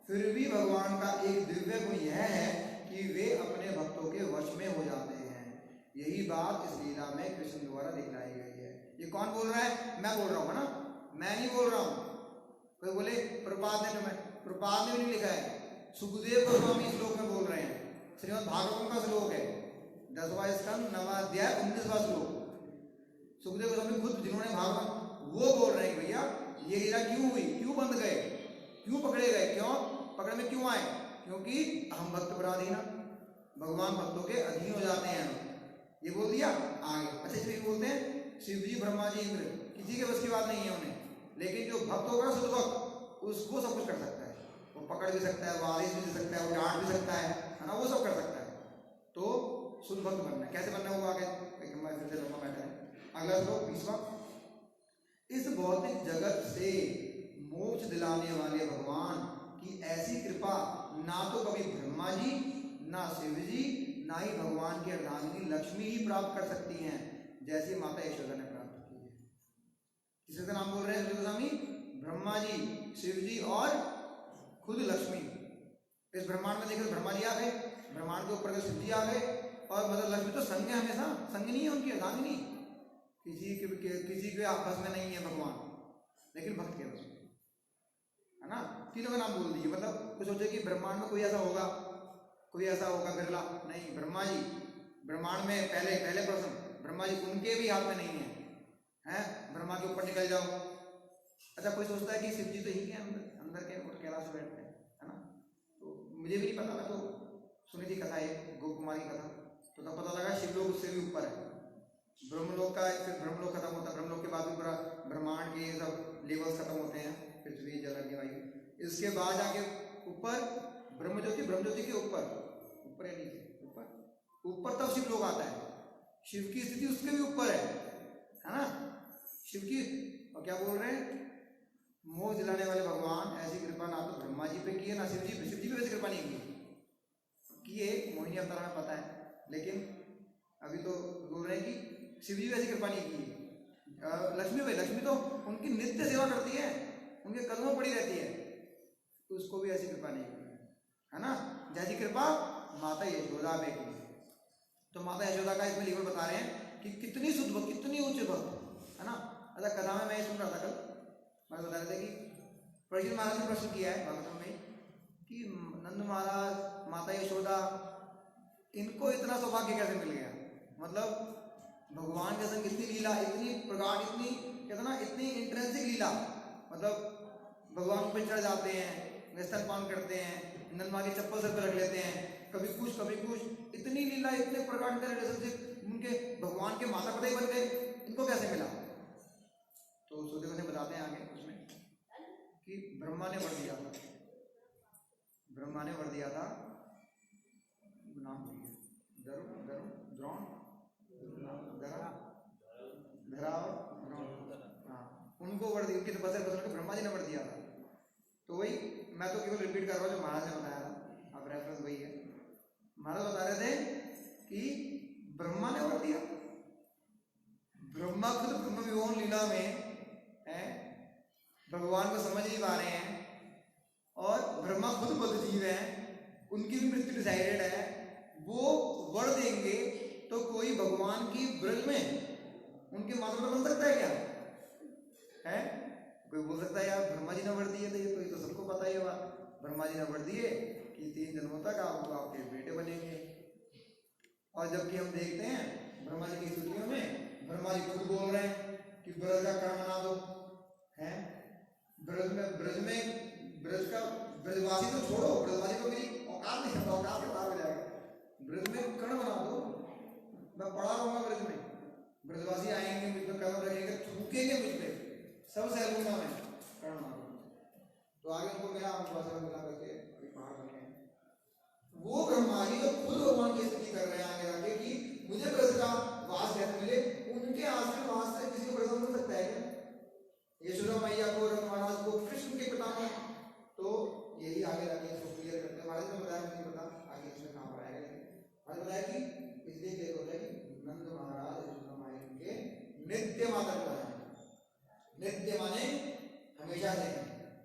फिर भी भगवान का एक दिव्य गुण यह है कि वे अपने भक्तों के वश में हो जाते हैं। यही बात इस लीला में कृष्ण द्वारा दिखलाई गई है। ये कौन बोल रहा है? मैं बोल रहा हूँ ना, मैं नहीं बोल रहा हूँ। कोई बोले प्रपात ने, प्रपात ने भी नहीं लिखा है, सुखदेव गोस्वामी श्लोक में बोल रहे हैं। श्रीमद् भागवतम का श्लोक है 10वां स्कंद 9वां अध्याय 19वां श्लोक। सुखदेव गोस्वामी खुद जिन्होंने भागवत, वो बोल रहे हैं भैया ये लीला क्यों हुई, क्यों बंद गए, क्यों पकड़े गए, क्यों पकड़ में क्यों आए? क्योंकि हम भक्त पराधीन, भगवान भक्तों के अधीन हो जाते हैं। ये बोल दिया आगे। अच्छा इसलिए बोलते हैं शिव जी, ब्रह्मा जी, इंद्र किसी के बस की बात नहीं है उन्हें, लेकिन जो भक्त होगा शुद्ध भक्त उसको सब कुछ कर सकता है। वो पकड़ भी सकता है, वो आदेश भी दे सकता है, वो डांट भी सकता है ना, वो सब कर सकता है। तो शुद्ध भक्त बनना है। कैसे बनना होगा आगे फिर से लंबा मैटर है। अगला श्लोक 20वां। इस भौतिक जगत से मोक्ष दिलाने वाले भगवान की ऐसी कृपा ना तो कभी ब्रह्मा जी, ना शिव जी, ना ही भगवान की अर्धांगिनी लक्ष्मी ही प्राप्त कर सकती हैं, जैसी माता यशोदा ने प्राप्त की है। किसका नाम बोल रहे हैं गोस्वामी? ब्रह्मा जी, शिव जी और खुद लक्ष्मी। इस ब्रह्मांड में देखिए ब्रह्मा जी आ गए, ब्रह्मांड के ऊपर शिव जी आ गए, और मतलब लक्ष्मी तो संग है, हमेशा संग नहीं है उनकी, अर्धांगिनी किसी के आपस में नहीं है भगवान, लेकिन भक्त के बस है ना। तीनों का नाम बोल दीजिए। मतलब कुछ सोचे कि ब्रह्मांड में कोई ऐसा होगा, कोई ऐसा होगा बिरला, नहीं। ब्रह्मा जी ब्रह्मांड में पहले पर्सन, ब्रह्मा जी उनके भी हाथ में नहीं है, हैं? ब्रह्मा के ऊपर निकल जाओ। अच्छा कोई सोचता है कि शिव जी तो ही के अंदर के ऊपर कैलाश में बैठते हैं, है ना। तो मुझे भी नहीं पता, मैं तो सुनी थी कथा है गोप कुमार की कथा, तो तब पता लगा शिव लोग उससे भी ऊपर है। ब्रह्मलोक का फिर ब्रह्मलोक खत्म होता है, ब्रह्मलोक के बाद भी पूरा ब्रह्मांड के सब लेवल्स खत्म होते हैं, पृथ्वी जल अग्नि वायु। इसके बाद जाके ऊपर ब्रह्मज्योति, ब्रह्मज्योति के ऊपर या नीचे, ऊपर तब शिव लोग आता है। शिव की स्थिति उसके भी ऊपर है ना। शिव की, और क्या बोल रहे हैं? मोह दिलाने वाले भगवान ऐसी कृपा ना तो ब्रह्मा जी पे की है, ना शिव जी पे वैसी कृपा नहीं की है। मोहिनी अवतार में पता है, लेकिन अभी तो बोल रहे हैं कि शिव जी वैसी कृपा नहीं की। लक्ष्मी भाई, लक्ष्मी तो उनकी नित्य सेवा करती है, उनके कदमों पड़ी रहती है, तो उसको भी ऐसी कृपा नहीं की है ना, जैसी कृपा माता यशोदा पे की। तो माता यशोदा का इसमें लेवल बता रहे हैं कि कितनी शुद्ध भक्त, कितनी उच्च भक्त है ना। अच्छा कथा में मैं सुन रहा था कल, मैं बता रहे थे कि परीक्षित महाराज ने प्रश्न किया है भागवतम में कि नंद महाराज, माता यशोदा, इनको इतना सौभाग्य कैसे मिल गया। मतलब भगवान के संग इतनी लीला, इतनी प्रगाढ़, इतनी इंट्रेंसिक लीला। मतलब भगवान पे चढ़ जाते हैं, स्तनपान करते हैं, नंद माँ की चप्पल सर पे रख लेते हैं, कभी कुछ, इतनी लीला, इतने प्रगाढ़ रिलेशनशिप, उनके भगवान के माता पिता ही बन गए, इनको कैसे मिला। तो सुखदेव ने बताते हैं आगे उसमें कि ब्रह्मा ने वर दिया था, नाम उनको वर दिया, उनकी तपस्या को ब्रह्मा जी ने वर दिया था। तो वही मैं तो केवल रिपीट कर रहा हूँ जो महाराज ने बताया था, अब रेफरेंस वही है। महाराज बता रहे थे कि ब्रह्मा ने वर दिया, ब्रह्मा खुद ब्रह्म विमोहन लीला में है, भगवान को समझ नहीं पा रहे हैं, और ब्रह्मा खुद बद्ध जीव है, उनकी भी मृत्यु डिसाइडेड है, वो वर देंगे तो कोई भगवान की ब्रज में उनके माता पिता बन सकता है क्या? है कोई बोल सकता है यार ब्रह्मा जी ने वर दिए थे, तो ये तो सबको पता ही होगा, ब्रह्मा जी ने वर दिए कि 3 जन्मों तक आपको आपके बेटे बनेंगे। और जबकि हम देखते हैं ब्रह्मा जी की स्तुतियों में ब्रह्मा जी खुद बोल रहे हैं कि ब्रज का कर्ण बना दो, है ब्रज का ब्रजवासी तो छोड़ो, ब्रजवासी को मेरी औकात नहीं है, औकात के पार हो जाएगा, ब्रज में कर्ण बना दो, मैं पड़ा रहूंगा ब्रज में, ब्रजवासी आएंगे मुझ पर कदम रखेंगे, थूकेंगे मुझ पे, तो आगे उनको मिला, उनको ऐसा मिला करके अभी पहाड़ बन गए। वो ब्रह्मा जी जो खुद भगवान की स्तुति कर रहे हैं आगे आगे कि मुझे ब्रज का वास कैसे मिले, उनके आश्रम वास से किसी को प्रसन्न हो सकता है क्या? यशोदा मैया को, रंग महाराज को, कृष्ण के पिता को, तो यही आगे जाके इसको क्लियर करते हैं। महाराज ने बताया, मुझे पता आगे इसमें कहाँ पर आएगा, लेकिन बताया कि इसलिए क्लियर होता है कि नंद महाराज यशोदा मैया के नित्य माता पिता है। नित्य माने हमेशा से,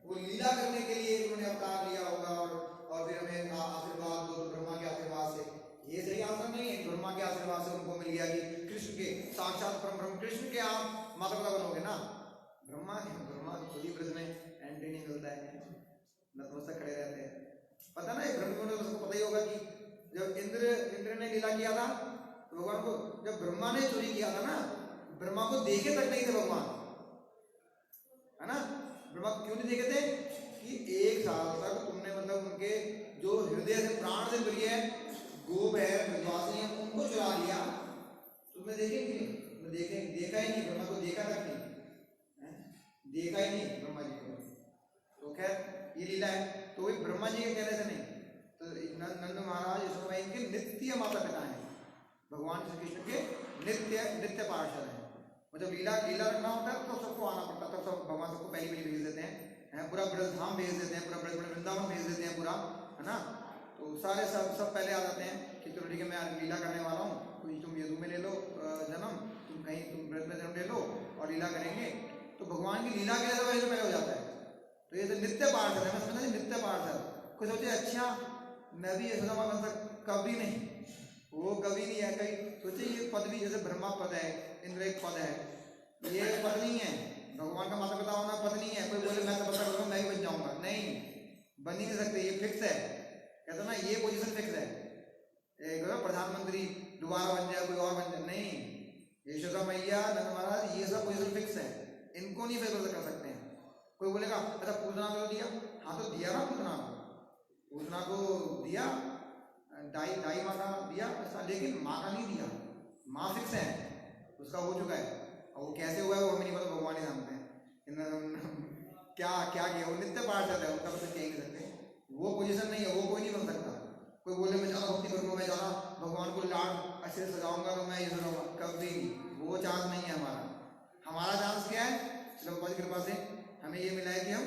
वो लीला करने के लिए उन्होंने अवतार लिया होगा और फिर हमें आशीर्वाद दो, तो ब्रह्मा के आशीर्वाद से। ये सही आंसर नहीं है, ब्रह्मा के आशीर्वाद से उनको मिल गया कि कृष्ण के साक्षात परम ब्रह्म कृष्ण के आप माता पिता बनोगे ना। ब्रह्मा खुद ही ब्रज में एंट्री नहीं मिलता है, नतमस्तक खड़े रहते हैं। पता ना, एक ब्रह्म को उसको पता ही होगा कि जब इंद्र ने लीला किया था तो भगवान को, जब ब्रह्मा ने चोरी किया था ना, ब्रह्मा को देखे तक नहीं थे भगवान, है ना। ब्रह्मा क्यों नहीं देखे थे कि 1 साल तक तुमने मतलब उनके जो हृदय से प्राण से प्रिय गोप है, ब्रजवासी है, उनको चुरा लिया, तुमने देखेंगे? देखा ही नहीं, ब्रह्मा को देखा तक नहीं, देखा ही नहीं ब्रह्मा जी को। तो खैर ये लीला है, तो वही ब्रह्मा जी के कहने से नहीं, तो नंद महाराज यशोदा मैया इनके नित्य माता पिता हैं, भगवान श्री कृष्ण के नित्य पार्षद हैं। मतलब लीला रखना होता है तो सबको आना पड़ता है, तो सब भगवान सबको पहली भेज देते हैं, पूरा ब्रजधाम भेज देते हैं, पूरा वृंदावन भेज देते हैं पूरा, है ना। तो सारे सब पहले आ जाते हैं कि चलो ठीक है, मैं लीला करने वाला हूँ, कोई तुम यदु में ले लो जन्म, तुम कहीं तुम ब्रज में जन्म ले लो और लीला करेंगे। तो भगवान की लीला के लिए तो पहले हो जाता है। तो ये तो नित्य पार्षद है, मैं समझा नित्य पार्षद। कोई सोचे अच्छा मैं भी यशोदा माँ बन सकता, कभी नहीं, वो कभी नहीं है। कहीं सोचे ये पद भी जैसे ब्रह्मा पद है, इंद्र एक पद है, ये पद नहीं है। भगवान का माता पिता होना पद नहीं है। कोई बोले मैं तपस्या करूँगा मैं ही बन जाऊंगा, नहीं, बन ही नहीं सकते, ये फिक्स है। कहते ना ये पोजीशन फिक्स है, एक प्रधानमंत्री दोबारा बन जाए, कोई और बन जाए, नहीं। यशोदा मैया, नंद महाराज, ये सब पोजीशन फिक्स है, इनको नहीं फेवर कर सकते हैं। कोई बोलेगा अच्छा पूतना को दिया, हाँ तो दिया ना, पूतना को दिया, दाई माँ का दिया, लेकिन माँ का नहीं दिया। माँ फिक्स है, उसका हो चुका है, और वो कैसे हुआ है वो हमें नहीं पता, भगवान ही जानते हैं। क्या किया, वो नित्य पार्षद है, उनका तो कह नहीं सकते, वो पोजीशन नहीं है, वो कोई नहीं बन सकता। कोई बोले मैं ज़्यादा भक्ति करूँगा, मैं ज़्यादा भगवान को लाड अच्छे से सजाऊंगा तो मैं ये सुनाऊंगा, कभी वो चांस नहीं है हमारा चांस क्या है? चलो भगवान की कृपा से हमें ये मिला है कि हम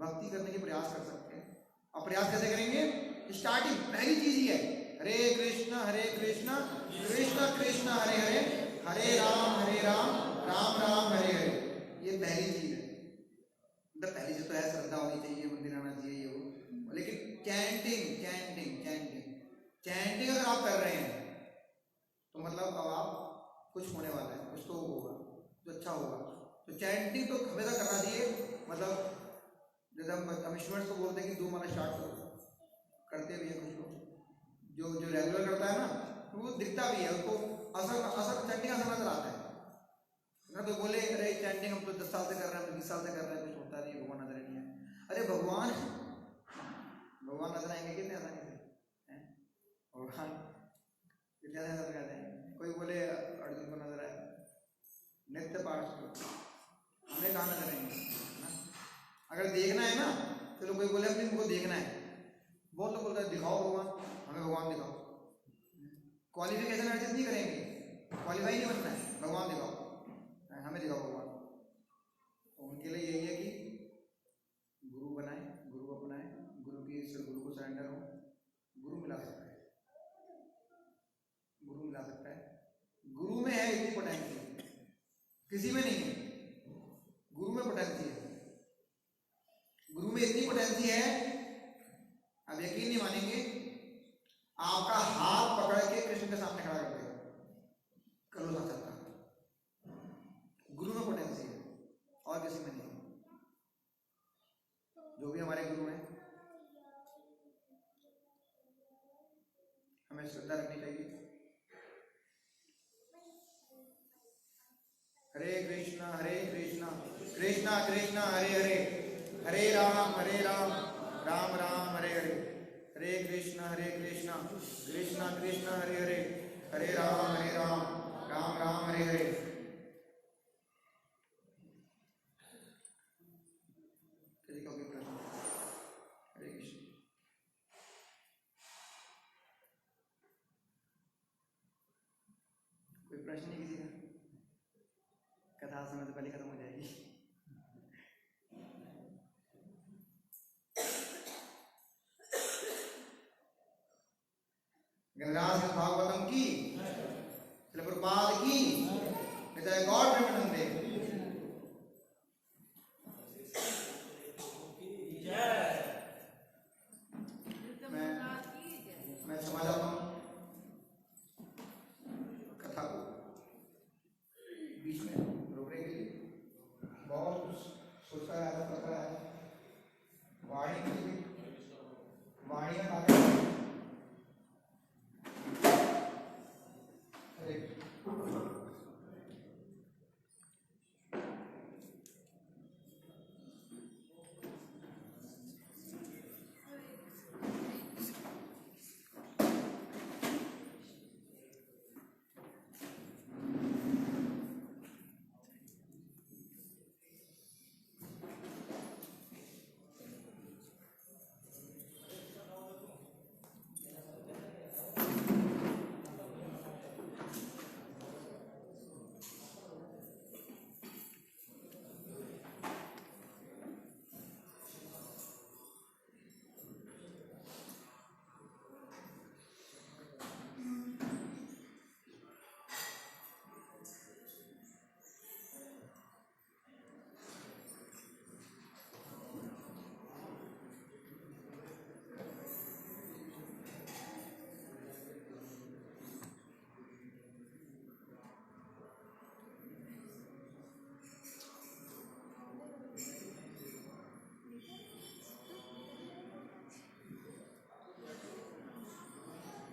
भक्ति करने के प्रयास कर सकते हैं। और प्रयास कैसे करेंगे? स्टार्टिंग पहली चीज ही है हरे कृष्ण कृष्ण कृष्ण हरे हरे, हरे राम राम राम हरे हरे। ये पहली चीज है। मतलब पहली चीज तो है श्रद्धा होनी चाहिए, मंदिर आना चाहिए, ये वो। लेकिन चैंटिंग अगर आप कर रहे हैं तो मतलब अब आप कुछ होने वाला है, कुछ तो होगा तो अच्छा होगा। तो चैंटिंग तो हमेशा करना चाहिए। मतलब जैसे हम स्टूडेंट्स को बोलते हैं कि 2 माला स्टार्ट करो, करते भी है कुछ लोग, जो रेगुलर करता है ना तो वो दिखता भी है, उसको असर चैंटिंग असर नजर आता है ना। तो बोले अरे चैंटिंग हम तो 10 साल से कर रहे हैं, 20 साल से कर रहे हैं, कुछ होता नहीं, भगवान नजर नहीं है। अरे भगवान नजर आएंगे कितने आसानी से, भगवान कितने नजर आते हैं। कोई बोले अर्जुन को नजर आए, नित्य पाठ हमें कहाँ नजर आएंगे ना। अगर देखना है ना, चलो कोई बोले अपने इनको देखना है, बहुत लोग बोलते हैं दिखाओ भगवान, हमें भगवान दिखाओ। क्वालिफिकेशन अर्जित नहीं करेंगे, क्वालिफाई नहीं बनना है, भगवान दिखाओ, हमें दिखाओ भगवान। तो उनके लिए यही है कि गुरु बनाए, गुरु अपनाए, गुरु को सरेंडर हो। गुरु मिला सकता है, गुरु मिला सकता है। गुरु में है इतनी पोटेंशियल, किसी में नहीं है। गुरु में पोटेंशियल है, गुरु में इतनी पोटेंशियल है, अब यकीन नहीं मानेंगे, आपका हाथ पकड़ के कृष्ण के सामने खड़ा कर देगा, कर लो साक्षात्कार। गुरु में पोटेंशियल है और किसी में नहीं। जो भी हमारे गुरु हैं हमें श्रद्धा रखनी चाहिए। हरे कृष्णा कृष्णा कृष्णा हरे हरे, हरे राम राम राम हरे हरे। हरे कृष्णा कृष्णा कृष्णा हरे हरे, हरे राम राम राम हरे हरे। किसी का कोई प्रश्न? प्रश्न नहीं किसी का? कथा समय से पहले खत्म हो जाएगी। गणराज भागवतम की, श्रील प्रभुपाद की, जय गॉड प्रेमानंदे। मैं समझ आता हूँ कथा को बीच में रोकने के लिए बहुत कुछ सोचकर